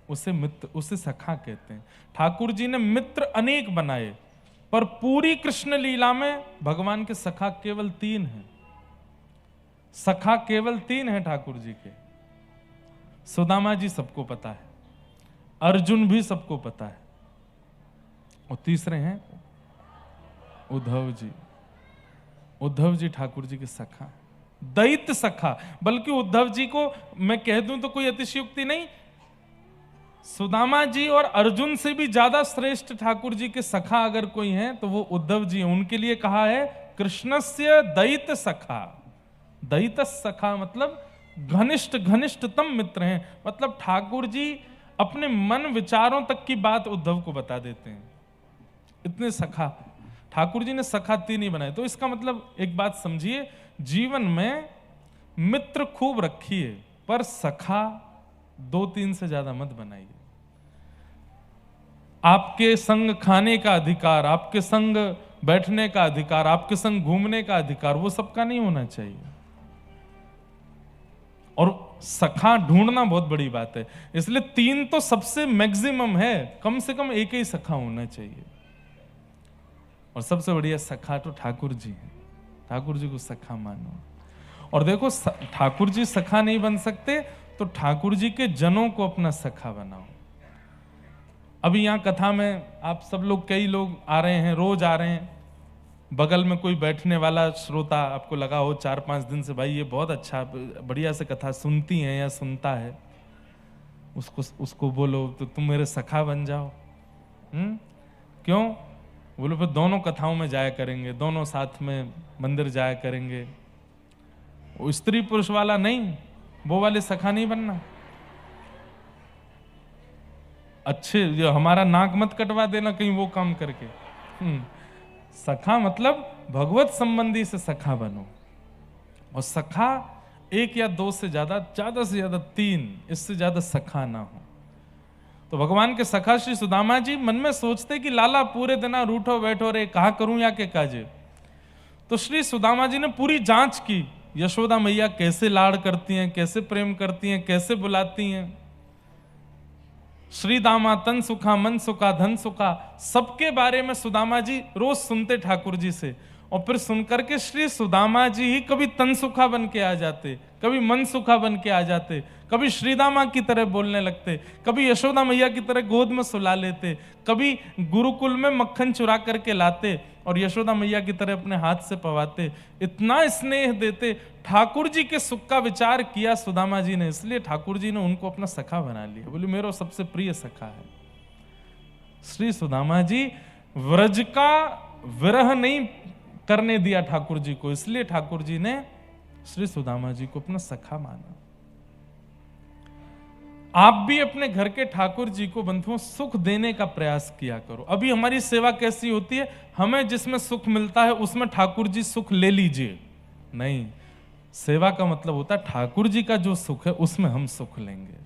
उसे मित्र, उसे सखा कहते हैं। ठाकुर जी ने मित्र अनेक बनाए, पर पूरी कृष्ण लीला में भगवान के सखा केवल 3 हैं। सखा केवल 3 हैं ठाकुर जी के। सुदामा जी सबको पता है, अर्जुन भी सबको पता है, और तीसरे हैं उद्धव जी। उद्धव जी ठाकुर जी के सखा, दैत्य सखा। बल्कि उद्धव जी को मैं कह दूं तो कोई अतिशयोक्ति नहीं, सुदामा जी और अर्जुन से भी ज्यादा श्रेष्ठ ठाकुर जी के सखा अगर कोई हैं तो वो उद्धव जी हैं। उनके लिए कहा है कृष्णस्य दैत्य सखा। दैत्य सखा मतलब घनिष्ठ, घनिष्ठतम मित्र हैं। मतलब ठाकुर जी अपने मन विचारों तक की बात उद्धव को बता देते हैं, इतने सखा। ठाकुर जी ने सखा 3 ही बनाए। तो इसका मतलब एक बात समझिए, जीवन में मित्र खूब रखिए, पर सखा 2-3 से ज्यादा मत बनाइए। आपके संग खाने का अधिकार, आपके संग बैठने का अधिकार, आपके संग घूमने का अधिकार, वो सबका नहीं होना चाहिए। और सखा ढूंढना बहुत बड़ी बात है, इसलिए 3 तो सबसे मैक्सिमम है, कम से कम एक ही सखा होना चाहिए। और सबसे बढ़िया सखा तो ठाकुर जी हैं। ठाकुर जी को सखा मानो। और देखो, ठाकुर जी सखा नहीं बन सकते तो ठाकुर जी के जनों को अपना सखा बनाओ। अभी यहां कथा में आप सब लोग, कई लोग आ रहे हैं, रोज आ रहे हैं, बगल में कोई बैठने वाला श्रोता आपको लगा हो 4-5 दिन से, भाई ये बहुत अच्छा बढ़िया से कथा सुनती हैं या सुनता है, उसको बोलो तो तुम मेरे सखा बन जाओ। क्यों बोलो? फिर दोनों कथाओं में जाया करेंगे, दोनों साथ में मंदिर जाया करेंगे। वो स्त्री पुरुष वाला नहीं, वो वाले सखा नहीं बनना। अच्छे, जो हमारा नाक मत कटवा देना कहीं वो काम करके। सखा मतलब भगवत संबंधी से सखा बनो। और सखा 1 या 2 से ज्यादा से ज्यादा 3, इससे ज्यादा सखा ना हो। तो भगवान के सखा श्री सुदामा जी मन में सोचते कि लाला पूरे दिन रूठो बैठो रे, कहा करूं या के काजे। तो श्री सुदामा जी ने पूरी जांच की, यशोदा मैया कैसे लाड़ करती हैं, कैसे प्रेम करती हैं, कैसे बुलाती हैं। श्री दामा तन सुखा, मन सुखा, धन सुखा, सबके बारे में सुदामा जी रोज सुनते ठाकुर जी से। और फिर सुनकर के श्री सुदामा जी ही कभी तन सुखा बन के आ जाते, कभी मन सुखा बन के आ जाते, कभी श्रीदामा की तरह बोलने लगते, कभी यशोदा मैया की तरह गोद में सुला लेते, कभी गुरुकुल में मक्खन चुरा करके लाते और यशोदा मैया की तरह अपने हाथ से पवाते। इतना स्नेह देते। ठाकुर जी के सुख का विचार किया सुदामा जी ने, इसलिए ठाकुर जी ने उनको अपना सखा बना लिया। बोले मेरा सबसे प्रिय सखा है श्री सुदामा जी। व्रज का विरह नहीं करने दिया ठाकुर जी को, इसलिए ठाकुर जी ने श्री सुदामा जी को अपना सखा माना। आप भी अपने घर के ठाकुर जी को बंधुओं सुख देने का प्रयास किया करो। अभी हमारी सेवा कैसी होती है, हमें जिसमें सुख मिलता है उसमें ठाकुर जी सुख ले लीजिए, नहीं। सेवा का मतलब होता है ठाकुर जी का जो सुख है उसमें हम सुख लेंगे।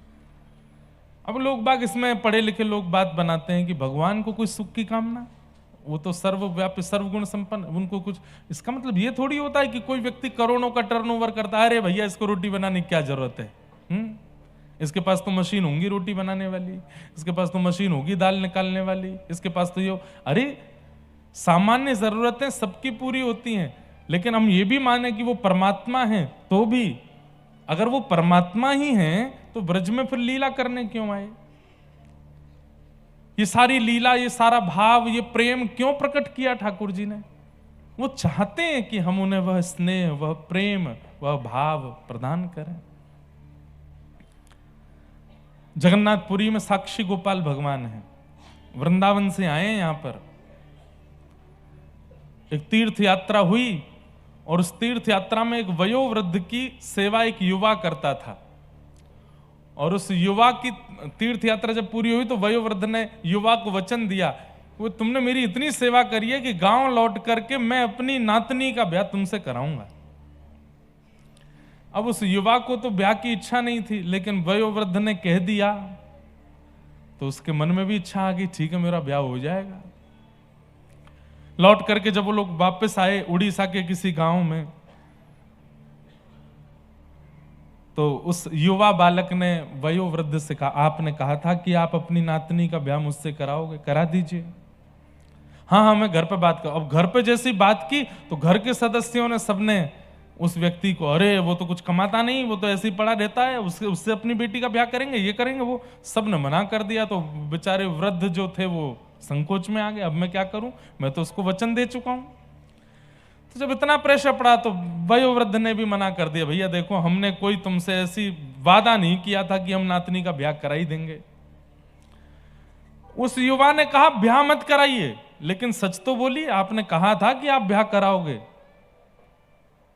अब लोग बाग इसमें पढ़े लिखे लोग बात बनाते हैं कि भगवान को कोई सुख की कामना, वो तो सर्वव्यापी सर्वगुण संपन्न, उनको कुछ। इसका मतलब ये थोड़ी होता है कि कोई व्यक्ति करोड़ों का टर्नओवर करता है, अरे भैया इसको रोटी बनाने की क्या जरूरत है, इसके पास तो मशीन होंगी रोटी बनाने वाली, इसके पास तो मशीन होगी दाल निकालने वाली, इसके पास तो ये। अरे सामान्य जरूरतें सबकी पूरी होती हैं, लेकिन हम ये भी माने कि वो परमात्मा है, तो भी अगर वो परमात्मा ही हैं तो ब्रज में फिर लीला करने क्यों आए? ये सारी लीला, ये सारा भाव, ये प्रेम क्यों प्रकट किया ठाकुर जी ने? वो चाहते हैं कि हम उन्हें वह स्नेह, वह प्रेम, वह भाव प्रदान करें। जगन्नाथपुरी में साक्षी गोपाल भगवान है, वृंदावन से आए हैं यहां पर। एक तीर्थ यात्रा हुई और उस तीर्थ यात्रा में एक वयोवृद्ध की सेवा एक युवा करता था। और उस युवा की तीर्थ यात्रा जब पूरी हुई तो वयोवृद्ध ने युवा को वचन दिया वो तुमने मेरी इतनी सेवा करी है कि गांव लौट करके मैं अपनी नातनी का ब्याह तुमसे कराऊंगा। अब उस युवा को तो ब्याह की इच्छा नहीं थी, लेकिन वयोवृद्ध ने कह दिया तो उसके मन में भी इच्छा आ गई, ठीक है मेरा ब्याह हो जाएगा। लौट करके जब वो लोग वापस आए उड़ीसा के किसी गांव में, तो उस युवा बालक ने वयोवृद्ध से कहा, आपने कहा था कि आप अपनी नातनी का ब्याह मुझसे कराओगे, करा दीजिए। हाँ हाँ मैं घर पे बात कर। अब घर पे जैसी बात की तो घर के सदस्यों ने सबने उस व्यक्ति को, अरे वो तो कुछ कमाता नहीं, वो तो ऐसे ही पड़ा रहता है, उससे अपनी बेटी का ब्याह करेंगे, ये करेंगे, वो सब ने मना कर दिया। तो बेचारे वृद्ध जो थे वो संकोच में आ गए, अब मैं क्या करूं, मैं तो उसको वचन दे चुका हूं। तो जब इतना प्रेशर पड़ा तो वयोवृद्ध ने भी मना कर दिया, भैया देखो हमने कोई तुमसे ऐसी वादा नहीं किया था कि हम नातनी का ब्याह करा ही देंगे। उस युवा ने कहा ब्याह मत कराइए, लेकिन सच तो बोलिए, आपने कहा था कि आप ब्याह कराओगे।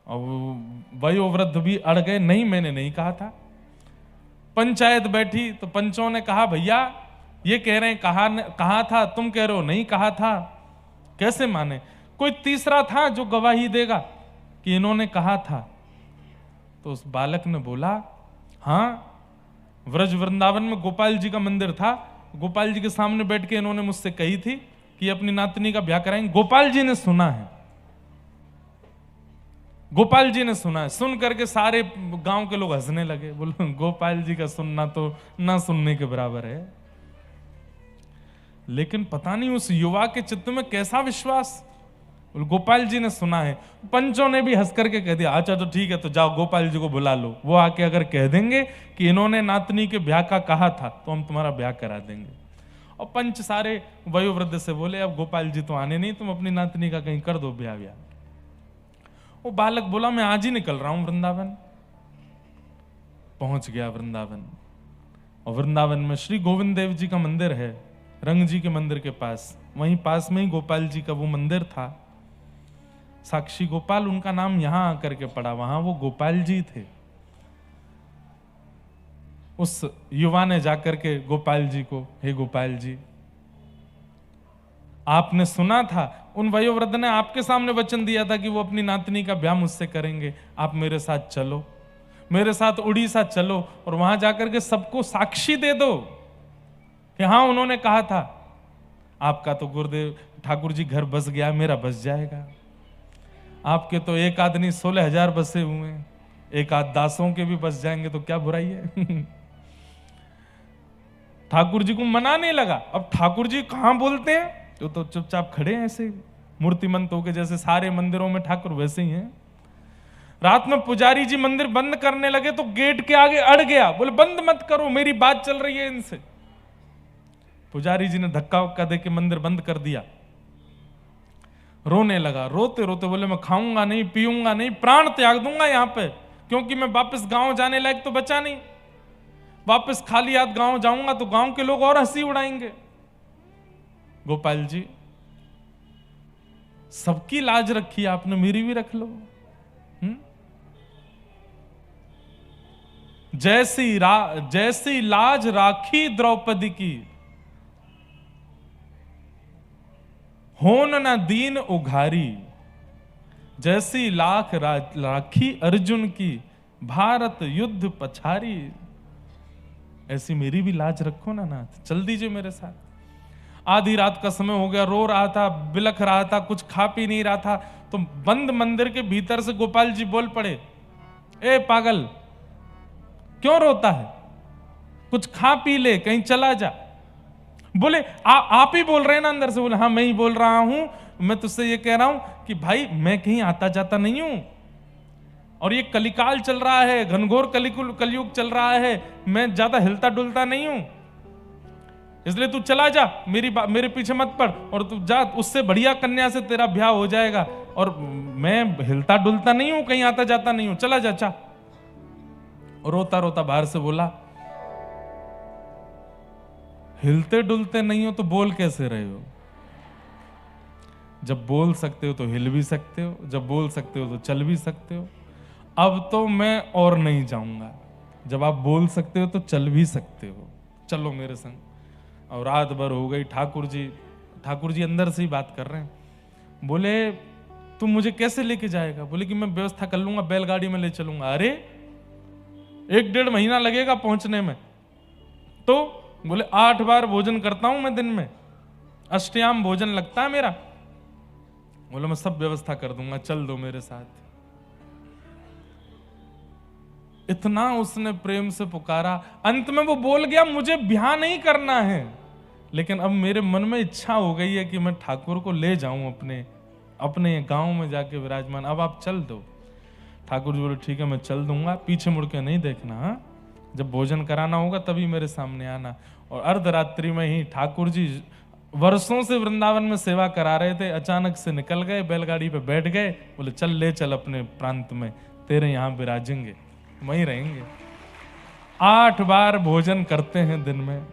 अब वयोवृद्ध भी अड़ गए, नहीं मैंने नहीं कहा था। पंचायत बैठी तो पंचों ने कहा भैया ये कह रहे हैं कहा था, तुम कह रहे हो नहीं कहा था, कैसे माने? कोई तीसरा था जो गवाही देगा कि इन्होंने कहा था? तो उस बालक ने बोला, हाँ व्रज वृंदावन में गोपाल जी का मंदिर था, गोपाल जी के सामने बैठ के इन्होंने मुझसे कही थी कि अपनी नातनी का ब्याह कराएंगे। गोपाल जी ने सुना है, गोपाल जी ने सुना है। सुन करके सारे गांव के लोग हंसने लगे, बोलो गोपाल जी का सुनना तो ना सुनने के बराबर है। लेकिन पता नहीं उस युवा के चित्त में कैसा विश्वास, गोपाल जी ने सुना है। पंचों ने भी हंस करके कह दिया, अच्छा तो ठीक है, तो जाओ गोपाल जी को बुला लो, वो आके अगर कह देंगे कि इन्होंने नातनी के ब्याह का कहा था तो हम तुम्हारा ब्याह करा देंगे। और पंच सारे वयोवृद्ध से बोले, अब गोपाल जी तो आने नहीं, तुम अपनी नातनी का कहीं कर दो ब्याह। वो बालक बोला, मैं आज ही निकल रहा हूं वृंदावन। पहुंच गया वृंदावन, और वृंदावन में श्री गोविंद देव जी का मंदिर है, रंग जी के मंदिर के पास, वहीं पास में ही गोपाल जी का वो मंदिर था। साक्षी गोपाल उनका नाम यहां आकर के पड़ा, वहां वो गोपाल जी थे। उस युवा ने जाकर के गोपाल जी को, हे गोपाल जी, आपने सुना था, उन वयोवृद्ध ने आपके सामने वचन दिया था कि वो अपनी नातनी का ब्याह मुझसे करेंगे, आप मेरे साथ चलो, मेरे साथ उड़ीसा चलो, और वहां जाकर के सबको साक्षी दे दो कि हाँ उन्होंने कहा था। आपका तो गुरुदेव ठाकुर जी घर बस गया, मेरा बस जाएगा। आपके तो एक आदमी 16,000 बसे हुए हैं, एक आध दासों के भी बस जाएंगे तो क्या बुराई है। ठाकुर जी को मनाने लगा। अब ठाकुर जी कहां बोलते हैं, तो चुपचाप खड़े हैं ऐसे मूर्तिमंत होके, जैसे सारे मंदिरों में ठाकुर वैसे ही हैं। रात में पुजारी जी मंदिर बंद करने लगे तो गेट के आगे अड़ गया, बोले बंद मत करो, मेरी बात चल रही है इनसे। पुजारी जी ने धक्का वक्का देके मंदिर बंद कर दिया। रोने लगा, रोते रोते बोले मैं खाऊंगा नहीं, पीऊंगा नहीं, प्राण त्याग दूंगा यहां पे, क्योंकि मैं वापस गांव जाने लायक तो बचा नहीं। वापस खाली हाथ गांव जाऊंगा तो गांव के लोग और हंसी उड़ाएंगे। गोपाल जी, सबकी लाज रखी आपने, मेरी भी रख लो। जैसी लाज राखी द्रौपदी की, होन न दीन उघारी, जैसी लाख राखी अर्जुन की, भारत युद्ध पछारी। ऐसी मेरी भी लाज रखो ना नाथ, चल दीजिए मेरे साथ। आधी रात का समय हो गया, रो रहा था, बिलख रहा था, कुछ खा पी नहीं रहा था। तो बंद मंदिर के भीतर से गोपाल जी बोल पड़े, ए पागल, क्यों रोता है, कुछ खा पी ले, कहीं चला जा। बोले आप ही बोल रहे हैं ना अंदर से? बोले हाँ मैं ही बोल रहा हूं, मैं तुझसे ये कह रहा हूं कि भाई मैं कहीं आता जाता नहीं हूं, और ये कलिकाल चल रहा है, घनघोर कलयुग चल रहा है, मैं ज्यादा हिलता डुलता नहीं हूं, इसलिए तू चला जा, मेरे पीछे मत पड़, और तू जा, उससे बढ़िया कन्या से तेरा ब्याह हो जाएगा, और मैं हिलता डुलता नहीं हूं, कहीं आता जाता नहीं हूं, चला जा चा। रोता रोता बाहर से बोला, हिलते डुलते नहीं हो तो बोल कैसे रहे हो? जब बोल सकते हो तो हिल भी सकते हो, जब बोल सकते हो तो चल भी सकते हो। अब तो मैं और नहीं जाऊंगा, जब आप बोल सकते हो तो चल भी सकते हो, चलो मेरे संग। और रात भर हो गई, ठाकुर जी ठाकुर जी अंदर से ही बात कर रहे हैं। बोले तुम मुझे कैसे लेके जाएगा? बोले कि मैं व्यवस्था कर लूंगा, बैलगाड़ी में ले चलूंगा। अरे 1-1.5 महीना लगेगा पहुंचने में। तो बोले 8 बार भोजन करता हूं मैं दिन में, अष्टयाम भोजन लगता है मेरा। बोले मैं सब व्यवस्था कर दूंगा, चल दो मेरे साथ। इतना उसने प्रेम से पुकारा। अंत में वो बोल गया मुझे ब्याह नहीं करना है, लेकिन अब मेरे मन में इच्छा हो गई है कि मैं ठाकुर को ले जाऊं अपने गांव में जाके विराजमान, अब आप चल दो। ठाकुर जी बोले ठीक है मैं चल दूंगा, पीछे मुड़ के नहीं देखना, हाँ? जब भोजन कराना होगा तभी मेरे सामने आना। और अर्धरात्रि में ही ठाकुर जी वर्षों से वृंदावन में सेवा करा रहे थे, अचानक से निकल गए, बैलगाड़ी पे बैठ गए। बोले चल ले चल अपने प्रांत में, तेरे यहां विराजेंगे, वहीं रहेंगे। 8 बार भोजन करते हैं दिन में,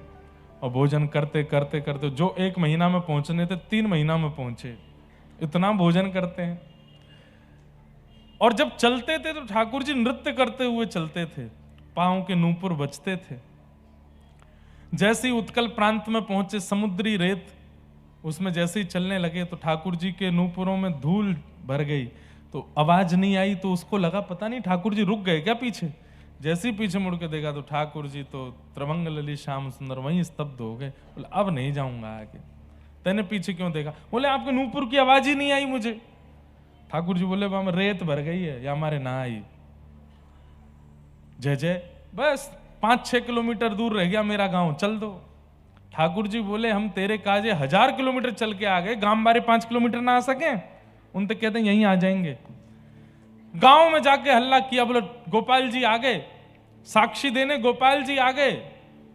और भोजन करते करते करते जो 1 महीना में पहुंचने थे 3 महीना में पहुंचे। इतना भोजन करते हैं। और जब चलते थे तो ठाकुर जी नृत्य करते हुए चलते थे, पांव के नूपुर बजते थे। जैसे ही उत्कल प्रांत में पहुंचे, समुद्री रेत उसमें जैसे ही चलने लगे तो ठाकुर जी के नूपुरों में धूल भर गई, तो आवाज नहीं आई। तो उसको लगा पता नहीं ठाकुर जी रुक गए क्या पीछे। जैसे ही पीछे मुड़ के देखा तो ठाकुर जी तो त्रिभंग ललित श्याम सुंदर वहीं स्तब्ध हो गए। बोले अब नहीं जाऊंगा आगे। तेने पीछे क्यों देखा? बोले आपके नूपुर की आवाज ही नहीं आई मुझे। ठाकुर जी बोले वहां रेत भर गई है या हमारे ना आई। जय जय, बस 5-6 किलोमीटर दूर रह गया मेरा गांव, चल दो। ठाकुर जी बोले हम तेरे काजे 1000 किलोमीटर चल के आ गए, गांव बारे 5 किलोमीटर ना आ सके? उन तक कहते हैं यहीं आ जाएंगे। गांव में जाके हल्ला किया, बोले गोपाल जी आ गए, साक्षी देने गोपाल जी आ गए।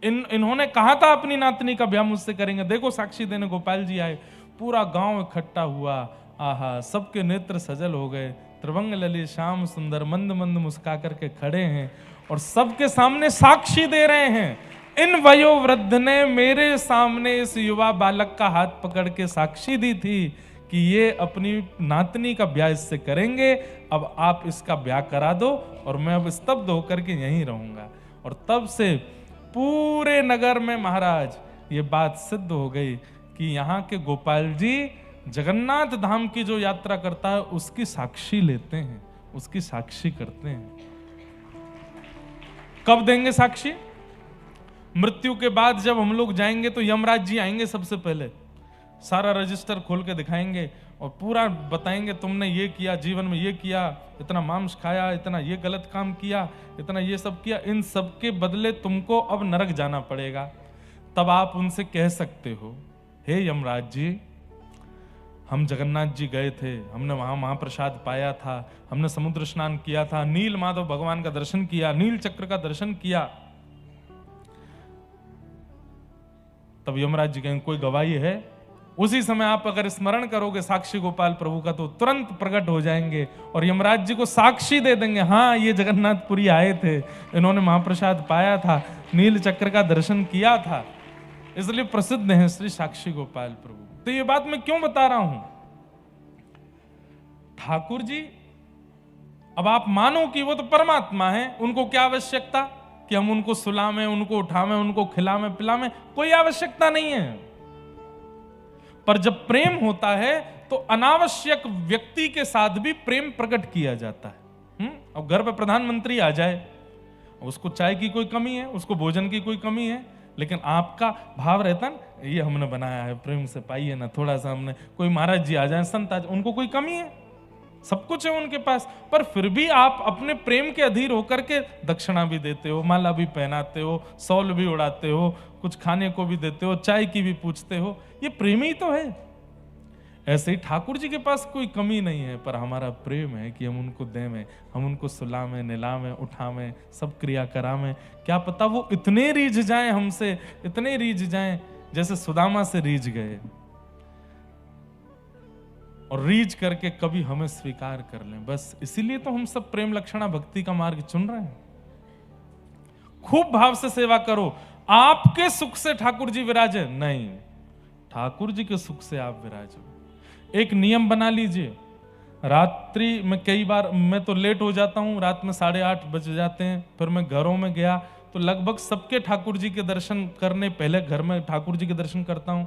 इन्होंने कहा था अपनी नातनी का ब्याह मुझसे करेंगे, देखो साक्षी देने गोपाल जी आए। पूरा गांव इकट्ठा हुआ, आहा सबके नेत्र सजल हो गए। त्रिभंग ललित श्याम सुंदर मंद मंद मुस्का करके खड़े हैं और सबके सामने साक्षी दे रहे हैं। इन वयोवृद्ध ने मेरे सामने इस युवा बालक का हाथ पकड़ के साक्षी दी थी कि ये अपनी नातनी का ब्याह इससे करेंगे, अब आप इसका ब्याह करा दो और मैं अब स्तब्ध होकर के यहीं रहूंगा। और तब से पूरे नगर में महाराज ये बात सिद्ध हो गई कि यहाँ के गोपाल जी जगन्नाथ धाम की जो यात्रा करता है उसकी साक्षी लेते हैं, उसकी साक्षी करते हैं। कब देंगे साक्षी? मृत्यु के बाद जब हम लोग जाएंगे तो यमराज जी आएंगे, सबसे पहले सारा रजिस्टर खोल के दिखाएंगे और पूरा बताएंगे तुमने ये किया, जीवन में ये किया, इतना मांस खाया, इतना ये गलत काम किया, इतना ये सब किया, इन सब के बदले तुमको अब नरक जाना पड़ेगा। तब आप उनसे कह सकते हो हे यमराज जी, हम जगन्नाथ जी गए थे, हमने वहां महाप्रसाद पाया था, हमने समुद्र स्नान किया था, नील माधव भगवान का दर्शन किया, नील चक्र का दर्शन किया। तब यमराज जी कहेंगे कोई गवाही है? उसी समय आप अगर स्मरण करोगे साक्षी गोपाल प्रभु का तो तुरंत प्रकट हो जाएंगे और यमराज जी को साक्षी दे देंगे, हाँ ये जगन्नाथपुरी आए थे, इन्होंने महाप्रसाद पाया था, नील चक्र का दर्शन किया था, इसलिए प्रसिद्ध हैं श्री साक्षी गोपाल प्रभु। तो ये बात मैं क्यों बता रहा हूं? ठाकुर जी, अब आप मानो कि वो तो परमात्मा है, उनको क्या आवश्यकता कि हम उनको सुलावें, उनको उठावें, उनको खिलावें पिलावें, कोई आवश्यकता नहीं है। पर जब प्रेम होता है तो अनावश्यक व्यक्ति के साथ भी प्रेम प्रकट किया जाता है। अब घर पे प्रधानमंत्री आ जाए, उसको चाय की कोई कमी है, उसको भोजन की कोई कमी है, लेकिन आपका भाव रहता है ये हमने बनाया है, प्रेम से पाइए ना थोड़ा सा। हमने कोई महाराज जी आ जाए, संत आ जाए, उनको कोई कमी है? सब कुछ है उनके पास, पर फिर भी आप अपने प्रेम के अधीर होकर के दक्षिणा भी देते हो, माला भी पहनाते हो, सौल भी उड़ाते हो, कुछ खाने को भी देते हो, चाय की भी पूछते हो। ये प्रेम ही तो है। ऐसे ही ठाकुर जी के पास कोई कमी नहीं है, पर हमारा प्रेम है कि हम उनको देवें, हम उनको सुलावें, निलावें, उठावें, सब क्रिया करावें। क्या पता वो इतने रीझ जाएं हमसे, इतने रीझ जाएं जैसे सुदामा से रीझ गए, और रीझ करके कभी हमें स्वीकार कर लें। बस इसीलिए तो हम सब प्रेम लक्षणा भक्ति का मार्ग चुन रहे हैं। खूब भाव से सेवा करो, आपके सुख से ठाकुर जी विराजे नहीं, ठाकुर जी के सुख से आप विराजो। एक नियम बना लीजिए, रात्रि में कई बार मैं तो लेट हो जाता हूं, रात में 8:30 बज जाते हैं, फिर मैं घरों में गया तो लगभग सबके ठाकुर जी के दर्शन करने पहले घर में ठाकुर जी के दर्शन करता हूं।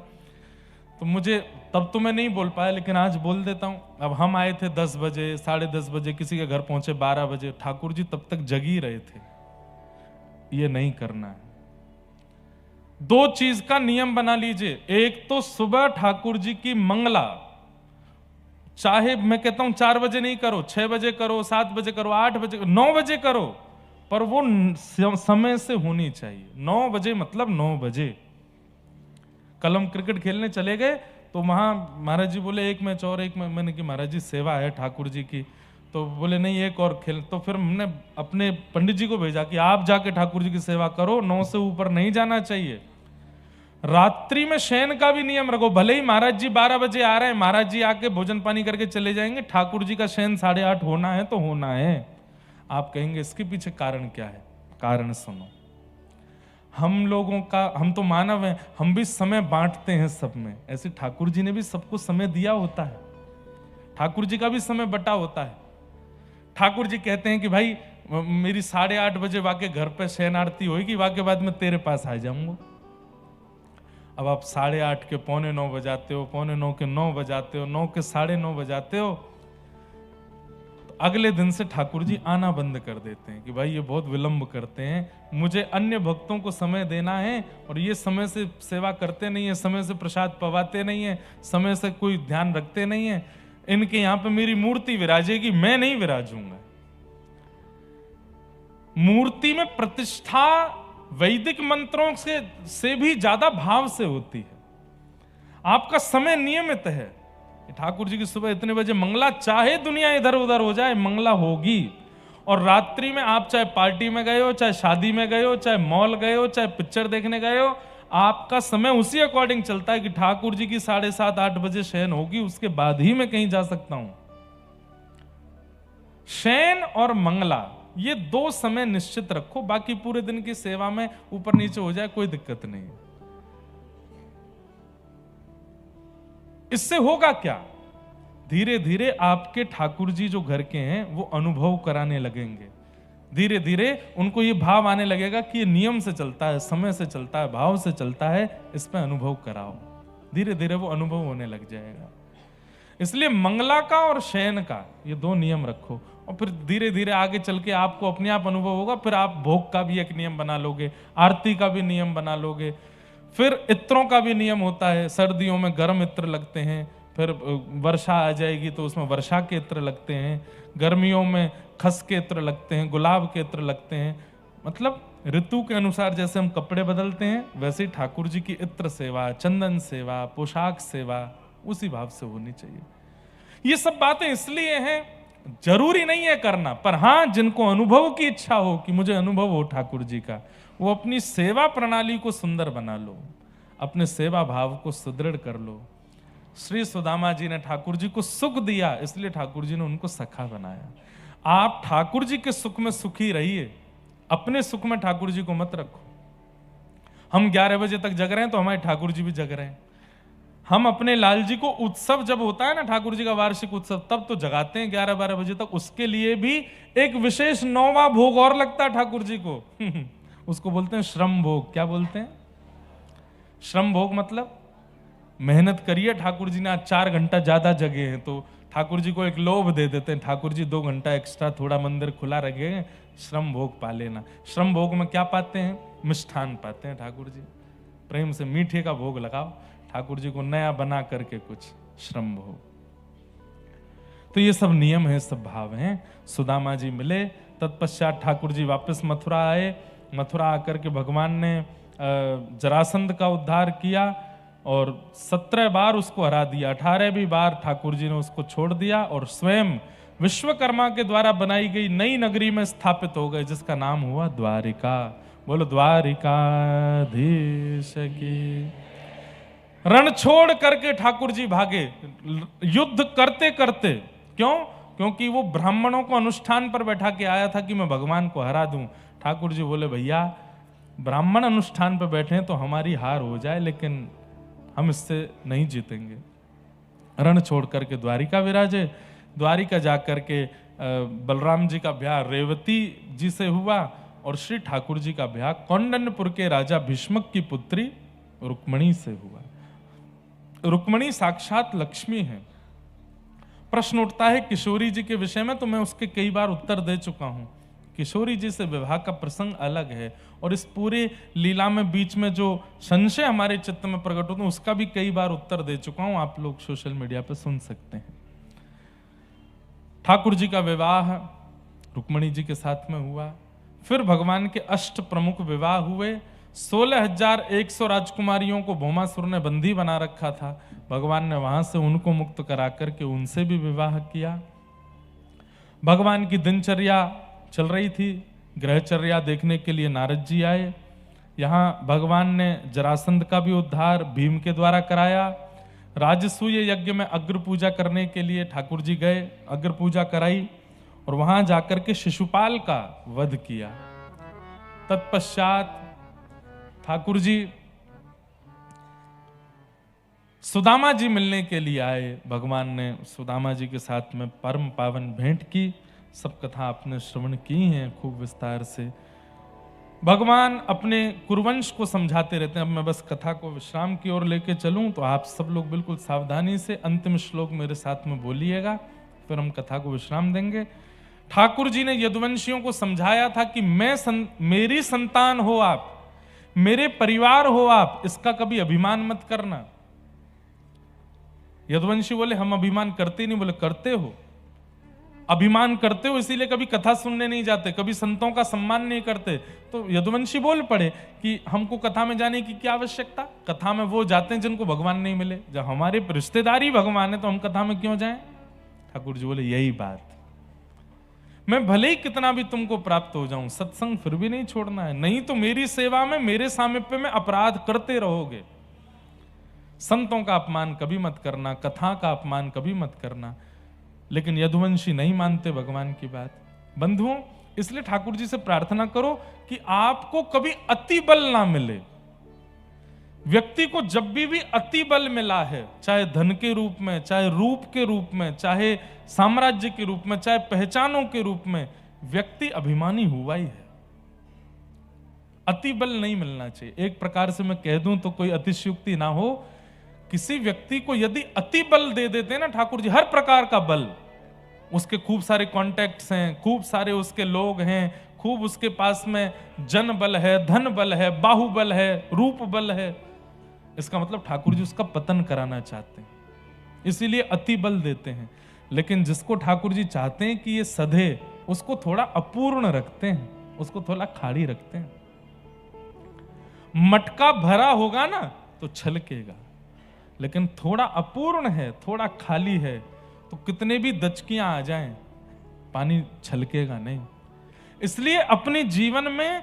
तो मुझे तब तो मैं नहीं बोल पाया, लेकिन आज बोल देता हूं। अब हम आए थे 10 बजे, 10:30 बजे, किसी के घर पहुंचे 12 बजे, ठाकुर जी तब तक जग ही रहे थे। ये नहीं करना है। 2 चीज का नियम बना लीजिए। एक तो सुबह ठाकुर जी की मंगला, चाहे मैं कहता हूं 4 बजे नहीं करो, 6 बजे करो, 7 बजे करो, 8 बजे, 9 बजे करो, पर वो समय से होनी चाहिए। 9 बजे मतलब 9 बजे। कल हम क्रिकेट खेलने चले गए तो वहां महाराज जी बोले एक मैच और, एक मैंने कि महाराज जी सेवा है ठाकुर जी की, तो बोले नहीं एक और खेल। तो फिर हमने अपने पंडित जी को भेजा कि आप जाके ठाकुर जी की सेवा करो, 9 से ऊपर नहीं जाना चाहिए। रात्रि में शयन का भी नियम रखो। भले ही महाराज जी 12 बजे आ रहे हैं, महाराज जी आके भोजन पानी करके चले जाएंगे, ठाकुर जी का शयन 8:30 होना है तो होना है। आप कहेंगे इसके पीछे कारण क्या है? कारण सुनो। हम लोगों का, हम तो मानव हैं, हम भी समय बांटते हैं सब में। ऐसे ठाकुर जी ने भी सबको समय दिया होता है, ठाकुर जी का भी समय बटा होता है। ठाकुर जी कहते हैं कि भाई मेरी 8:30 बजे वाके घर पे शयन आरती होगी, वाके बाद में तेरे पास आ जाऊंगा। अब आप 8:30 के 8:45 बजाते हो, 8:45 के 9 बजाते हो, 9 के 9:30 बजाते हो, तो अगले दिन से ठाकुर जी आना बंद कर देते हैं कि भाई ये बहुत विलंब करते हैं, मुझे अन्य भक्तों को समय देना है और ये समय से सेवा करते नहीं है, समय से प्रसाद पवाते नहीं है, समय से कोई ध्यान रखते नहीं है। इनके यहां पे मेरी मूर्ति विराजेगी, मैं नहीं विराजूंगा। मूर्ति में प्रतिष्ठा वैदिक मंत्रों से भी ज्यादा भाव से होती है। आपका समय नियमित है। ठाकुर जी की सुबह इतने बजे मंगला, चाहे दुनिया इधर उधर हो जाए मंगला होगी। और रात्रि में आप चाहे पार्टी में गए हो, चाहे शादी में गए हो, चाहे मॉल गए हो, चाहे पिक्चर देखने गए हो, आपका समय उसी अकॉर्डिंग चलता है कि ठाकुर जी की 7:30 8 बजे शयन होगी, उसके बाद ही मैं कहीं जा सकता हूं। शयन और मंगला ये 2 समय निश्चित रखो, बाकी पूरे दिन की सेवा में ऊपर नीचे हो जाए कोई दिक्कत नहीं। इससे होगा क्या? धीरे धीरे आपके ठाकुर जी जो घर के हैं वो अनुभव कराने लगेंगे। धीरे धीरे उनको ये भाव आने लगेगा कि ये नियम से चलता है, समय से चलता है, भाव से चलता है, इस पे अनुभव कराओ। धीरे धीरे वो अनुभव होने लग जाएगा। इसलिए मंगला का और शयन का ये 2 नियम रखो, और फिर धीरे धीरे आगे चल के आपको अपने आप अनुभव होगा। फिर आप भोग का भी एक नियम बना लोगे, आरती का भी नियम बना लोगे। फिर इत्रों का भी नियम होता है, सर्दियों में गर्म इत्र लगते हैं, फिर वर्षा आ जाएगी तो उसमें वर्षा के इत्र लगते हैं, गर्मियों में खस के इत्र लगते हैं, गुलाब के इत्र लगते हैं। मतलब ऋतु के अनुसार जैसे हम कपड़े बदलते हैं, वैसे ही ठाकुर जी की इत्र सेवा, चंदन सेवा, पोशाक सेवा उसी भाव से होनी चाहिए। ये सब बातें इसलिए हैं, जरूरी नहीं है करना, पर हां जिनको अनुभव की इच्छा हो कि मुझे अनुभव हो ठाकुर जी का, वो अपनी सेवा प्रणाली को सुंदर बना लो, अपने सेवा भाव को सुदृढ़ कर लो। श्री सुदामा जी ने ठाकुर जी को सुख दिया, इसलिए ठाकुर जी ने उनको सखा बनाया। आप ठाकुर जी के सुख में सुखी रहिए, अपने सुख में ठाकुर जी को मत रखो। हम 11 बजे तक जग रहे हैं तो हमारे ठाकुर जी भी जग रहे हैं। हम अपने लाल जी को उत्सव जब होता है ना, ठाकुर जी का वार्षिक उत्सव, तब तो जगाते हैं 11-12 बजे तक। उसके लिए भी एक विशेष 9वां भोग और लगता है ठाकुर जी को उसको बोलते हैं श्रम भोग। क्या बोलते हैं? श्रम भोग मतलब मेहनत करिए। ठाकुर जी ने आज 4 घंटा ज्यादा जगे हैं तो ठाकुर जी को एक लोभ दे देते हैं, ठाकुर जी 2 घंटा एक्स्ट्रा थोड़ा मंदिर खुला रखेंगे, श्रम भोग पा लेना। श्रम भोग में क्या पाते हैं? मिष्ठान पाते हैं ठाकुर जी। प्रेम से मीठे का भोग लगाओ ठाकुर जी को, नया बना करके कुछ श्रम भोग। तो ये सब नियम है, सब भाव हैं। सुदामा जी मिले, तत्पश्चात ठाकुर जी वापस मथुरा आए। मथुरा आकर के भगवान ने जरासंध का उद्धार किया और 17 बार उसको हरा दिया। 18वीं बार ठाकुर जी ने उसको छोड़ दिया और स्वयं विश्वकर्मा के द्वारा बनाई गई नई नगरी में स्थापित हो गए, जिसका नाम हुआ द्वारिका। बोलो द्वारिकाधीश की। रण छोड़ करके ठाकुर जी भागे, युद्ध करते करते। क्यों? क्योंकि वो ब्राह्मणों को अनुष्ठान पर बैठा के आया था कि मैं भगवान को हरा दूं। ठाकुर जी बोले भैया ब्राह्मण अनुष्ठान पर बैठे हैं तो हमारी हार हो जाए, लेकिन हम इससे नहीं जीतेंगे। रण छोड़ करके द्वारिका विराजे। द्वारिका जाकर के बलराम जी का ब्याह रेवती जी से हुआ और श्री ठाकुर जी का ब्याह कौंडन्यपुर के राजा भीष्मक की पुत्री रुक्मणी से हुआ। रुक्मिणी साक्षात लक्ष्मी है। प्रश्न उठता है किशोरी जी के विषय में, तो मैं उसके कई बार उत्तर दे चुका हूं। किशोरी जी से विवाह का प्रसंग अलग है, और इस पूरे लीला में बीच में जो संशय हमारे चित्त में प्रकट होते हैं उसका भी कई बार उत्तर दे चुका हूं, आप लोग सोशल मीडिया पर सुन सकते हैं। ठाकुर जी का विवाह रुक्मिणी जी के साथ में हुआ, फिर भगवान के 8 प्रमुख विवाह हुए। 16,100 राजकुमारियों को भौमासुर ने बंदी बना रखा था, भगवान ने वहां से उनको मुक्त करा करके उनसे भी विवाह किया। भगवान की दिनचर्या चल रही थी, ग्रहचर्या देखने के लिए नारद जी आए। यहाँ भगवान ने जरासंध का भी उद्धार भीम के द्वारा कराया। राजसूय यज्ञ में अग्र पूजा करने के लिए ठाकुर जी गए, अग्र पूजा कराई और वहां जाकर के शिशुपाल का वध किया। तत्पश्चात ठाकुर जी सुदामा जी मिलने के लिए आए। भगवान ने सुदामा जी के साथ में परम पावन भेंट की। सब कथा आपने श्रवण की हैं खूब विस्तार से। भगवान अपने कुरुवंश को समझाते रहते हैं। अब मैं बस कथा को विश्राम की ओर लेके चलूं तो आप सब लोग बिल्कुल सावधानी से अंतिम श्लोक मेरे साथ में बोलिएगा, फिर हम कथा को विश्राम देंगे। ठाकुर जी ने यदुवंशियों को समझाया था कि मेरी संतान हो आप, मेरे परिवार हो आप, इसका कभी अभिमान मत करना। यदुवंशी बोले हम अभिमान करते नहीं, बोले करते हो, अभिमान करते हो इसीलिए कभी कथा सुनने नहीं जाते, कभी संतों का सम्मान नहीं करते। तो यदुवंशी बोल पड़े कि हमको कथा में जाने की क्या आवश्यकता, कथा में वो जाते हैं जिनको भगवान नहीं मिले, जब हमारे रिश्तेदारी भगवान है तो हम कथा में क्यों जाएं। ठाकुर जी बोले यही बात, मैं भले ही कितना भी तुमको प्राप्त हो जाऊं, सत्संग फिर भी नहीं छोड़ना है, नहीं तो मेरी सेवा में, मेरे सामिप्य में अपराध करते रहोगे। संतों का अपमान कभी मत करना, कथा का अपमान कभी मत करना। लेकिन यदुवंशी नहीं मानते भगवान की बात। बंधुओं, इसलिए ठाकुर जी से प्रार्थना करो कि आपको कभी अति बल ना मिले। व्यक्ति को जब भी अति बल मिला है, चाहे धन के रूप में, चाहे रूप के रूप में, चाहे साम्राज्य के रूप में, चाहे पहचानों के रूप में, व्यक्ति अभिमानी हुआ ही है। अति बल नहीं मिलना चाहिए। एक प्रकार से मैं कह दूं तो कोई अतिशयोक्ति ना हो, किसी व्यक्ति को यदि अति बल दे देते हैं ना ठाकुर जी, हर प्रकार का बल, उसके खूब सारे कॉन्टैक्ट्स हैं, खूब सारे उसके लोग हैं, खूब उसके पास में जन बल है, धन बल है, बाहुबल है, रूप बल है, इसका मतलब ठाकुर जी उसका पतन कराना चाहते हैं, इसीलिए अति बल देते हैं। लेकिन जिसको ठाकुर जी चाहते हैं कि ये सधे, उसको थोड़ा अपूर्ण रखते हैं, उसको थोड़ा खाली रखते हैं। मटका भरा होगा ना तो छलकेगा, लेकिन थोड़ा अपूर्ण है, थोड़ा खाली है, तो कितने भी दचकियां आ जाएं, पानी छलकेगा नहीं। इसलिए अपने जीवन में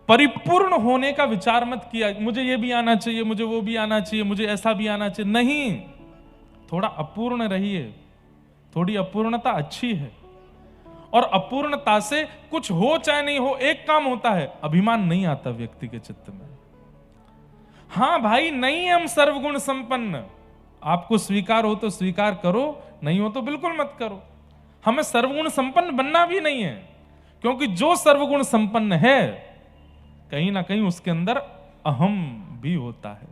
परिपूर्ण होने का विचार मत किया, मुझे ये भी आना चाहिए, मुझे वो भी आना चाहिए, मुझे ऐसा भी आना चाहिए। नहीं, थोड़ा अपूर्ण रहिए। थोड़ी अपूर्णता अच्छी है, और अपूर्णता से कुछ हो चाहे नहीं हो, एक काम होता है, अभिमान नहीं आता व्यक्ति के चित्त में। हां भाई, नहीं हम सर्वगुण संपन्न, आपको स्वीकार हो तो स्वीकार करो, नहीं हो तो बिल्कुल मत करो। हमें सर्वगुण संपन्न बनना भी नहीं है, क्योंकि जो सर्वगुण संपन्न है कहीं ना कहीं उसके अंदर अहम भी होता है,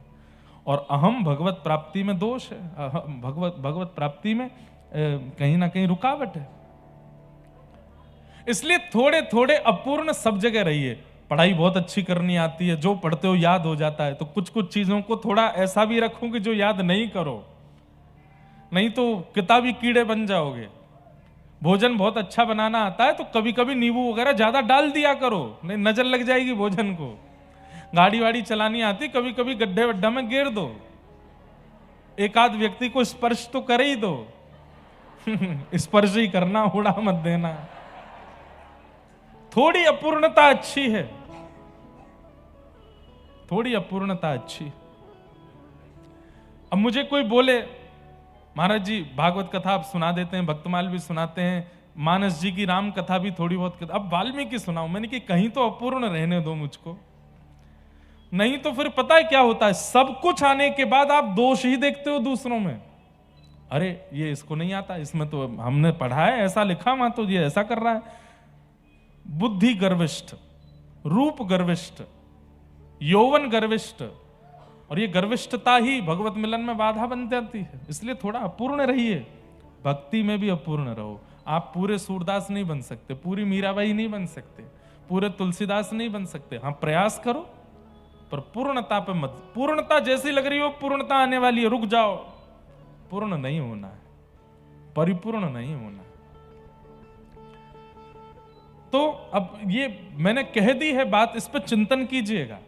और अहम भगवत प्राप्ति में दोष है, भगवत प्राप्ति में कहीं ना कहीं रुकावट है। इसलिए थोड़े थोड़े अपूर्ण सब जगह रहिए। पढ़ाई बहुत अच्छी करनी आती है, जो पढ़ते हो याद हो जाता है, तो कुछ कुछ चीजों को थोड़ा ऐसा भी रखो कि जो याद नहीं करो, नहीं तो किताबी कीड़े बन जाओगे। भोजन बहुत अच्छा बनाना आता है तो कभी कभी नींबू वगैरह ज्यादा डाल दिया करो, नहीं नजर लग जाएगी भोजन को। गाड़ी वाड़ी चलानी आती, कभी कभी गड्ढे वड्ढा में गिर दो, एक आध व्यक्ति को स्पर्श तो कर ही दो स्पर्श ही करना, उड़ा मत देना। थोड़ी अपूर्णता अच्छी है, थोड़ी अपूर्णता अच्छी। अब मुझे कोई बोले महाराज जी भागवत कथा आप सुना देते हैं, भक्तमाल भी सुनाते हैं, मानस जी की राम कथा भी थोड़ी बहुत, अब वाल्मीकि सुनाऊं। मैंने कि कहीं तो अपूर्ण रहने दो मुझको, नहीं तो फिर पता है क्या होता है, सब कुछ आने के बाद आप दोष ही देखते हो दूसरों में। अरे ये इसको नहीं आता, इसमें तो हमने पढ़ा है, ऐसा लिखा वहां तो ये ऐसा कर रहा है। बुद्धि गर्विष्ठ, रूप गर्विष्ठ, यौवन गर्विष्ठ और ये गर्विष्ठता ही भगवत मिलन में बाधा बन जाती है। इसलिए थोड़ा अपूर्ण रहिए, भक्ति में भी अपूर्ण रहो। आप पूरे सूरदास नहीं बन सकते, पूरी मीराबाई नहीं बन सकते, पूरे तुलसीदास नहीं बन सकते। हाँ, प्रयास करो, पर पूर्णता पे मत। पूर्णता जैसी लग रही हो पूर्णता आने वाली है, रुक जाओ। पूर्ण नहीं होना है, परिपूर्ण नहीं होना। तो अब ये मैंने कह दी है बात, इस पर चिंतन कीजिएगा,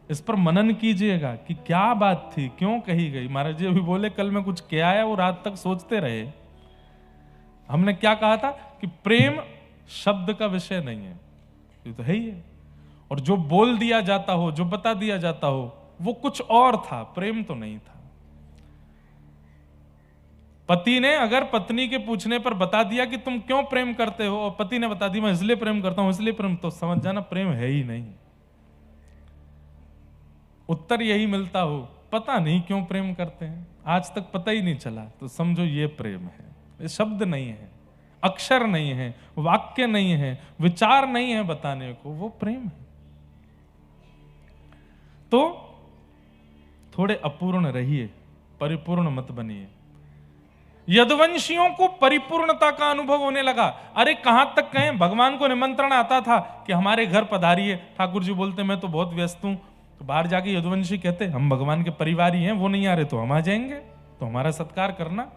इस पर मनन कीजिएगा कि क्या बात थी, क्यों कही गई। महाराज जी अभी बोले कल मैं कुछ किया है, वो रात तक सोचते रहे। हमने क्या कहा था कि प्रेम शब्द का विषय नहीं है, ये तो है ही है। और जो बोल दिया जाता हो, जो बता दिया जाता हो, वो कुछ और था, प्रेम तो नहीं था। पति ने अगर पत्नी के पूछने पर बता दिया कि तुम क्यों प्रेम करते हो, और पति ने बता दिया मैं इसलिए प्रेम करता हूं, इसलिए प्रेम, तो समझ जाना प्रेम है ही नहीं। उत्तर यही मिलता हो पता नहीं क्यों प्रेम करते हैं, आज तक पता ही नहीं चला, तो समझो ये प्रेम है। ये शब्द नहीं है, अक्षर नहीं है, वाक्य नहीं है, विचार नहीं है बताने को, वो प्रेम है। तो थोड़े अपूर्ण रहिए, परिपूर्ण मत बनिए। यदुवंशियों को परिपूर्णता का अनुभव होने लगा। अरे कहां तक कहें, भगवान को निमंत्रण आता था कि हमारे घर पधारिए। ठाकुर जी बोलते मैं तो बहुत व्यस्त हूं, तो बाहर जाके यदुवंशी कहते हम भगवान के परिवार ही हैं, वो नहीं आ रहे तो हम आ जाएंगे, तो हमारा सत्कार करना।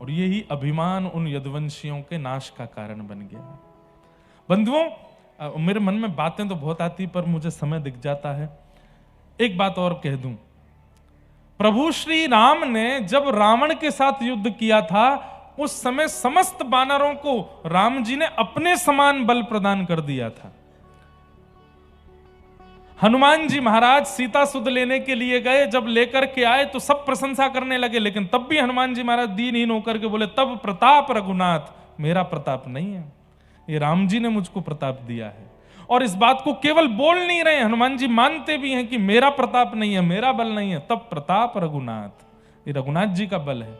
और यही अभिमान उन यदुवंशियों के नाश का कारण बन गया। बंधुओं, मेरे मन में बातें तो बहुत आती, पर मुझे समय दिख जाता है। एक बात और कह दूं, प्रभु श्री राम ने जब रावण के साथ युद्ध किया था, उस समय समस्त वानरों को राम जी ने अपने समान बल प्रदान कर दिया था। हनुमान जी महाराज सीता सुध लेने के लिए गए, जब लेकर के आए तो सब प्रशंसा करने लगे, लेकिन तब भी हनुमान जी महाराज दीनहीन होकर के बोले तब प्रताप रघुनाथ, मेरा प्रताप नहीं है, ये राम जी ने मुझको प्रताप दिया है। और इस बात को केवल बोल नहीं रहे, हनुमान जी मानते भी हैं कि मेरा प्रताप नहीं है, मेरा बल नहीं है, तब प्रताप रघुनाथ, ये रघुनाथ जी का बल है।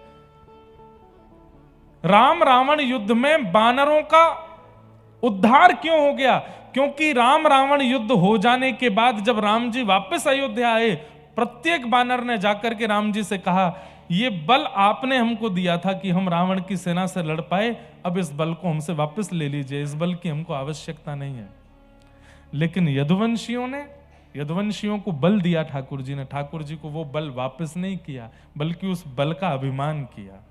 राम रावण युद्ध में वानरों का उद्धार क्यों हो गया? क्योंकि राम रावण युद्ध हो जाने के बाद जब राम जी वापस अयोध्या आए, प्रत्येक वानर ने जाकर के राम जी से कहा ये बल आपने हमको दिया था कि हम रावण की सेना से लड़ पाए, अब इस बल को हमसे वापस ले लीजिए, इस बल की हमको आवश्यकता नहीं है। लेकिन यदुवंशियों को बल दिया ठाकुर जी ने, ठाकुर जी को वो बल वापस नहीं किया, बल्कि उस बल का अभिमान किया।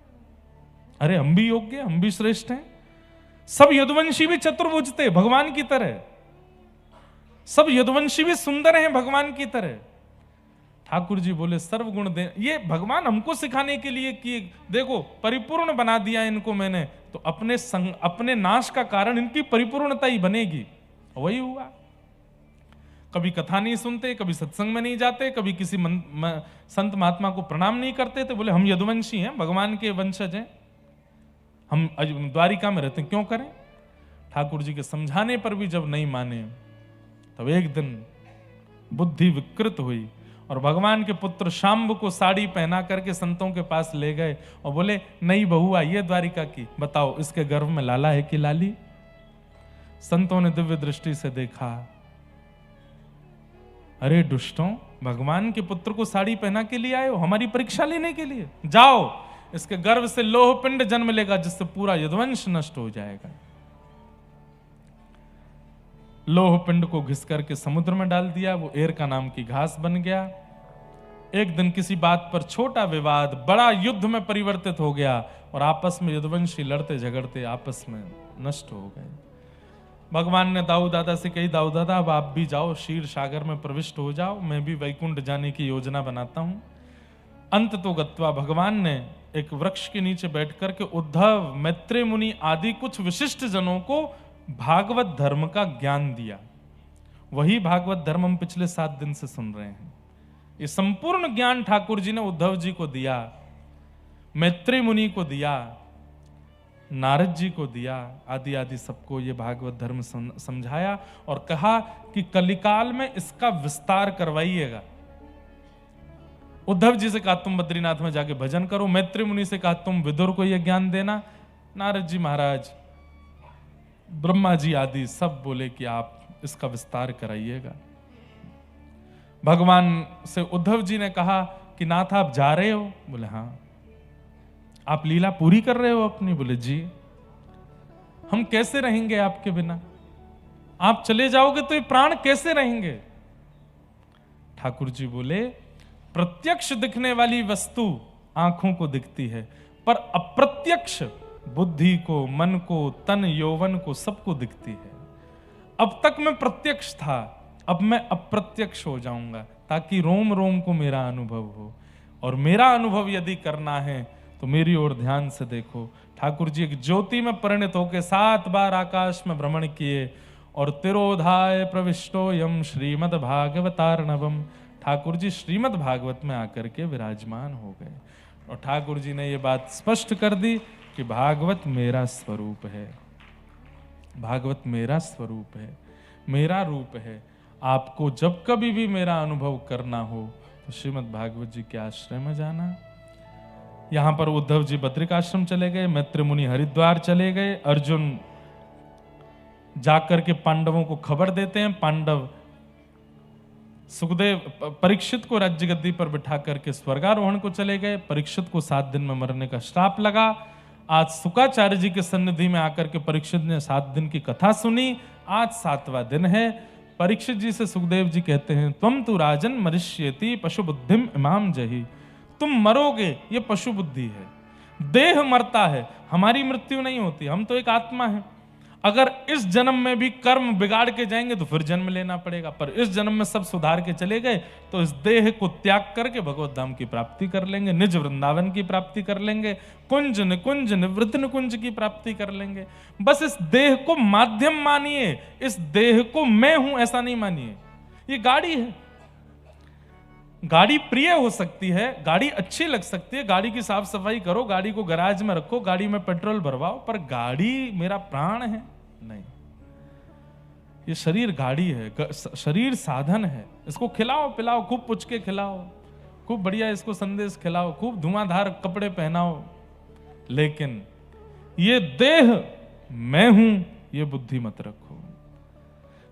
अरे हम भी योग्य, हम भी श्रेष्ठ हैं, सब यदुवंशी भी चतुर्भुज थे भगवान की तरह, सब यदुवंशी भी सुंदर हैं भगवान की तरह। ठाकुर जी बोले सर्वगुण दे, ये भगवान हमको सिखाने के लिए कि देखो परिपूर्ण बना दिया इनको मैंने, तो अपने नाश का कारण इनकी परिपूर्णता ही बनेगी। वही हुआ। कभी कथा नहीं सुनते, कभी सत्संग में नहीं जाते, कभी किसी संत महात्मा को प्रणाम नहीं करते, तो बोले हम यदुवंशी हैं, भगवान के वंशज हैं, हम द्वारिका में रहते हैं, क्यों करें? ठाकुर जी के समझाने पर भी जब नहीं माने, तब एक दिन बुद्धि विकृत हुई और भगवान के पुत्र शाम्ब को साड़ी पहना करके संतों के पास ले गए और बोले नई बहू आई है द्वारिका की, बताओ इसके गर्भ में लाला है कि लाली? संतों ने दिव्य दृष्टि से देखा, अरे दुष्टों, भगवान के पुत्र को साड़ी पहना के लिए आए हो, हमारी परीक्षा लेने के लिए? जाओ, इसके गर्भ से लोह पिंड जन्म लेगा जिससे पूरा यदुवंश नष्ट हो जाएगा। लोह पिंड को घिस करके समुद्र में डाल दिया, वो एरका नाम की घास बन गया। एक दिन किसी बात पर छोटा विवाद बड़ा युद्ध में परिवर्तित हो गया और आपस में यदुवंशी लड़ते झगड़ते आपस में नष्ट हो गए। भगवान ने दाऊ दादा से कही, दाऊ दादा अब आप भी जाओ, क्षीर सागर में प्रविष्ट हो जाओ, मैं भी वैकुंठ जाने की योजना बनाता हूं। अंत तो गत्वा भगवान ने एक वृक्ष के नीचे बैठ करके उद्धव, मैत्रेय मुनि आदि कुछ विशिष्ट जनों को भागवत धर्म का ज्ञान दिया। वही भागवत धर्म हम पिछले 7 दिन से सुन रहे हैं। ये संपूर्ण ज्ञान ठाकुर जी ने उद्धव जी को दिया, मैत्रेय मुनि को दिया, नारद जी को दिया, आदि आदि सबको ये भागवत धर्म समझाया और कहा कि कलिकाल में इसका विस्तार करवाइएगा। उद्धव जी से कहा तुम बद्रीनाथ में जाके भजन करो, मैत्रेय मुनि से कहा तुम विदुर को यह ज्ञान देना, नारद जी महाराज, ब्रह्मा जी आदि सब बोले कि आप इसका विस्तार कराइएगा। भगवान से उद्धव जी ने कहा कि नाथ आप जा रहे हो? बोले हाँ। आप लीला पूरी कर रहे हो अपनी? बोले जी। हम कैसे रहेंगे आपके बिना? आप चले जाओगे तो ये प्राण कैसे रहेंगे? ठाकुर जी बोले प्रत्यक्ष दिखने वाली वस्तु आंखों को दिखती है, पर अप्रत्यक्ष बुद्धि को, मन को, तन यौवन को, सबको दिखती है। अब तक मैं प्रत्यक्ष था, अब मैं अप्रत्यक्ष हो जाऊंगा ताकि रोम रोम को मेरा अनुभव हो। और मेरा अनुभव यदि करना है तो मेरी ओर ध्यान से देखो। ठाकुर जी एक ज्योति में परिणत होकर 7 बार आकाश में भ्रमण किए और तिरोधाय प्रविष्टो यम श्रीमद् भागवतार्णवम। ठाकुर जी श्रीमद् भागवत में आकर के विराजमान हो गए और ठाकुर जी ने ये बात स्पष्ट कर दी कि भागवत मेरा स्वरूप है, भागवत मेरा स्वरूप है, मेरा रूप है। आपको जब कभी भी मेरा अनुभव करना हो तो श्रीमद् भागवत जी के आश्रय में जाना। यहां पर उद्धव जी बद्रिकाश्रम चले गए, मैत्री मुनि हरिद्वार चले गए, अर्जुन जाकर के पांडवों को खबर देते हैं। पांडव सुखदेव परीक्षित को राज्य गद्दी पर बिठा करके स्वर्गारोहण को चले गए। परीक्षित को 7 दिन में मरने का श्राप लगा। आज शुक्राचार्य जी के सन्निधि में आकर के परीक्षित ने 7 दिन की कथा सुनी। आज 7वां दिन है। परीक्षित जी से सुखदेव जी कहते हैं त्वम तु राजन मरिष्यति पशु बुद्धिम इमाम जही। तुम मरोगे, ये पशु बुद्धि है। देह मरता है, हमारी मृत्यु नहीं होती, हम तो एक आत्मा है। अगर इस जन्म में भी कर्म बिगाड़ के जाएंगे तो फिर जन्म लेना पड़ेगा, पर इस जन्म में सब सुधार के चले गए तो इस देह को त्याग करके भगवत धाम की प्राप्ति कर लेंगे, निज वृंदावन की प्राप्ति कर लेंगे, कुंज निकुंज निवृत्त निकुंज की प्राप्ति कर लेंगे। बस इस देह को माध्यम मानिए, इस देह को मैं हूं ऐसा नहीं मानिए। ये गाड़ी है, गाड़ी प्रिय हो सकती है, गाड़ी अच्छी लग सकती है, गाड़ी की साफ सफाई करो, गाड़ी को गैराज में रखो, गाड़ी में पेट्रोल भरवाओ, पर गाड़ी मेरा प्राण है नहीं। ये शरीर गाड़ी है, शरीर साधन है। इसको खिलाओ पिलाओ, खूब पुछ के खिलाओ, खूब बढ़िया इसको संदेश खिलाओ, खूब धुआंधार कपड़े पहनाओ, लेकिन ये देह मैं हूं ये बुद्धि मत रखो।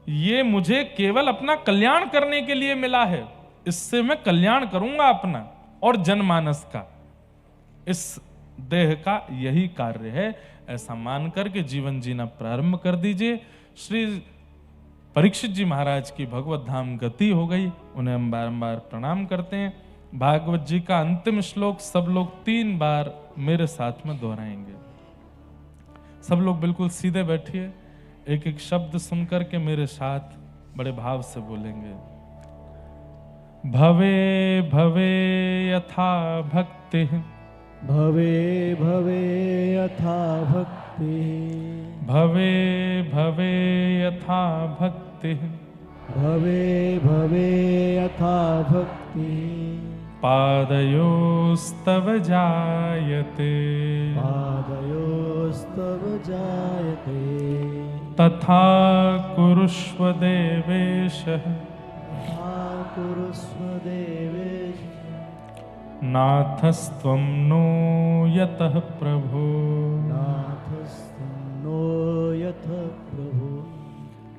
ये मुझे केवल अपना कल्याण करने के लिए मिला है, इससे मैं कल्याण करूंगा अपना और जनमानस का। इस देह का यही कार्य है, ऐसा मान करके जीवन जीना प्रारंभ कर दीजिए। श्री परीक्षित जी महाराज की भगवत धाम गति हो गई, उन्हें हम बारंबार प्रणाम करते हैं। भागवत जी का अंतिम श्लोक सब लोग 3 बार मेरे साथ में दोहराएंगे। सब लोग बिल्कुल सीधे बैठिए, एक एक शब्द सुनकर के मेरे साथ बड़े भाव से बोलेंगे। भवे भवे यथा भक्ति, भवे भवे यथा भक्ति, भवे भवे यथा भक्ति, भवे भवे यथा भक्ति, पादयोस्तव जायते, पादयोस्तव जायते, तथा कुरुष्व देवेश, कुरुष्व देवेश, नाथस्त्वं नो यतः प्रभो, नाथस्त्वं नो यतः प्रभो,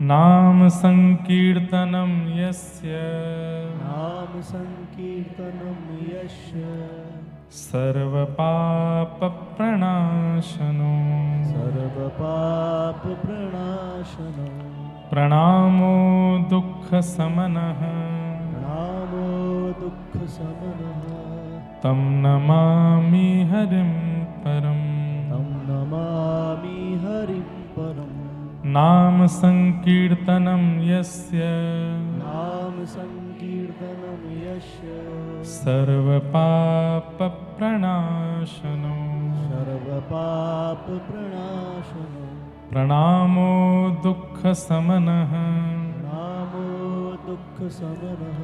नाम संकीर्तनं यस्य, नाम संकीर्तनं यस्य, सर्वपाप प्रणाशनो, सर्वपाप प्रणाशनो, प्रणामो दुःख समनः, प्रणामो दुःख समनः, तं नमामि हरिं परम्, तं नमामि हरिं परम्, नाम संकीर्तनं यस्य, नाम संकीर्तनं यस्य, सर्वपाप प्रणाशनो, सर्वपाप प्रणाशनो, प्रणामो दुःख समनः, प्रणामो दुःख समनः,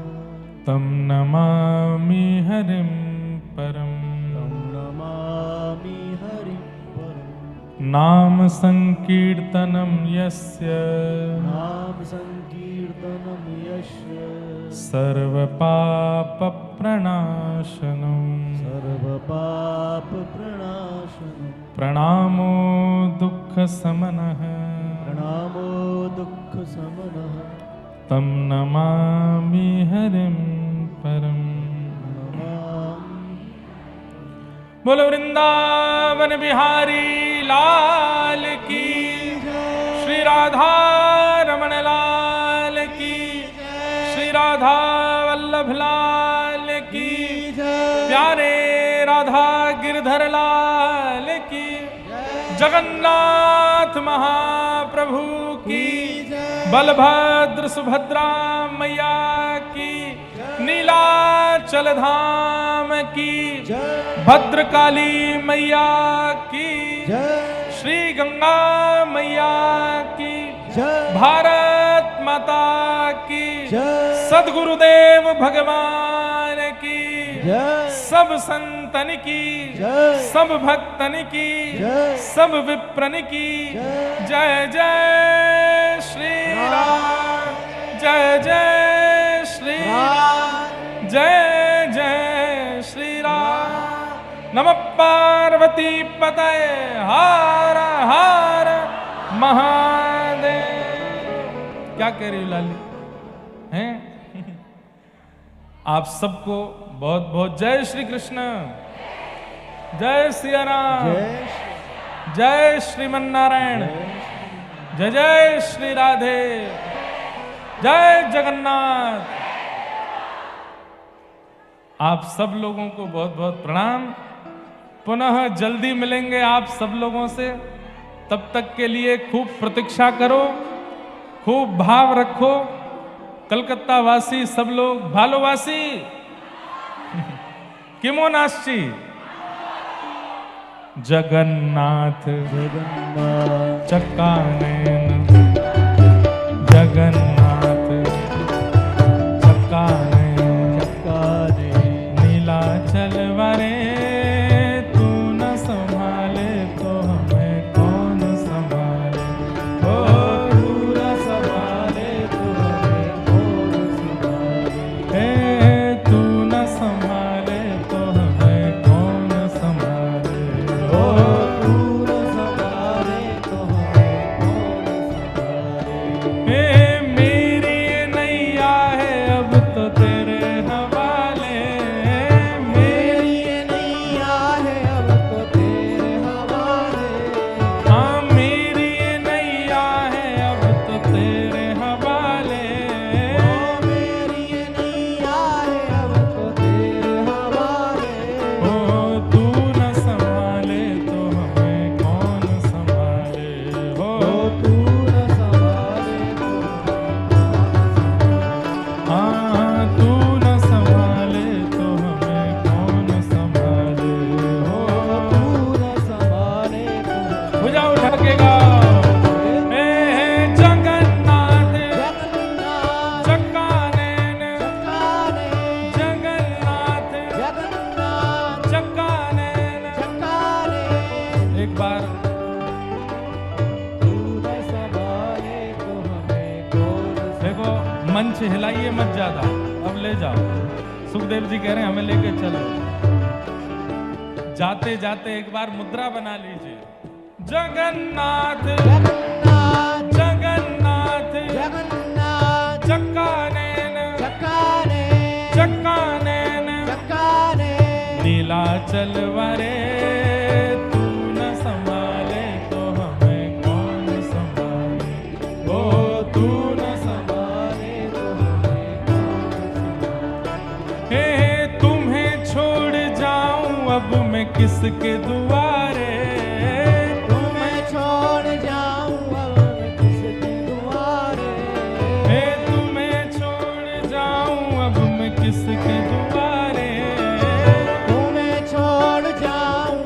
तं नमामि हरिं परम्, तं नमामि हरिं परम्, नाम संकीर्तनं यस्य, नाम संकीर्तनं यस्य, सर्वपाप प्रणाशनो, सर्वपाप प्रणाशनो, प्रणामो दुःख समनः, प्रणामो दुःख समनः, तं नमामि हरिं परम। बोलो वृंदावन बिहारी लाल की, श्री राधा रमण लाल की, श्री राधा वल्लभ लाल की, प्यारे राधा गिरधर लाल की, जगन्नाथ महाप्रभु की, बलभद्र सुभद्रा मैया की, नीलाचल धाम की, भद्रकाली मैया की, श्री गंगा मैया की, भारत माता की, सद्गुरुदेव भगवान की, सब संतन की, सब भक्तन की, सब विप्रन की, जय जय श्री राम, जय जय श्री राम, जय जय श्री राम। नमः पार्वती पतये, हर हर महादेव। क्या कह रही लाली हैं? आप सबको बहुत बहुत जय श्री कृष्ण, जय सिया राम, जय श्रीमन नारायण, जय जय श्री राधे, जय जगन्नाथ। आप सब लोगों को बहुत बहुत प्रणाम। पुनः जल्दी मिलेंगे आप सब लोगों से। तब तक के लिए खूब प्रतीक्षा करो, खूब भाव रखो। कलकत्ता वासी सब लोग, भालोवासी किमो नास्ची, जगन्नाथ चक्कानयन, जगन्नाथ चक्कानयन, नीलाचल वरे तू न संभाले तो हमें कौन संभाले। ओ तू न संभाले तो हमें कौन संभाले। तू न संभाले तो हमें कौन संभाले। ओ तू न संभाले तो हमें कौन संभाले। मेरी ये नैया है अब तो तेरे हवाले। मेरी ये नैया है अब तो तेरे हवाले। हाँ मेरी ये नैया है अब तो तेरे हवाले। मेरी ये नैया है अब तो तेरे हवाले। ओ तू न संभाले तो हमें कौन संभाले। हो तू न संभाले तो हाँ तू न संभाले तो हमें कौन संभाले। हो तू न संभाले तो भुजा उठा के गाओ। जगन्नाथ चक्कानयन, जगन्नाथ चक्कानयन। एक बार देखो, मंच हिलाइए मत ज्यादा, अब ले जाओ। सुखदेव जी कह रहे हैं हमें लेके चलो। जाते जाते एक बार मुद्रा बना लीजिए। जगन्नाथ जगन्नाथ चक्कानयन, चक्कानयन, नीलाचल वरे तू न संभाले तो हमें कौन संभाले। ओ तू न संभाले तो हमें कौन संभाले। हे तुम्हें छोड़ जाऊं अब मैं किसके दुआरे। तुम्हें छोड़ जाऊं अब मैं किसके दुआरे। हे तुम्हें छोड़ जाऊं अब मैं किसके दुआरे। तुम्हें छोड़ जाऊं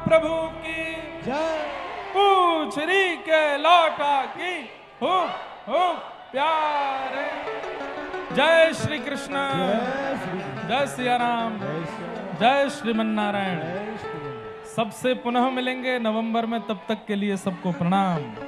प्रभु की जय। पूछरी के लौटा की हो प्यारे। जय श्री कृष्ण, जय सिया राम, जय श्रीमन्नारायण। सबसे पुनः मिलेंगे नवंबर में, तब तक के लिए सबको प्रणाम।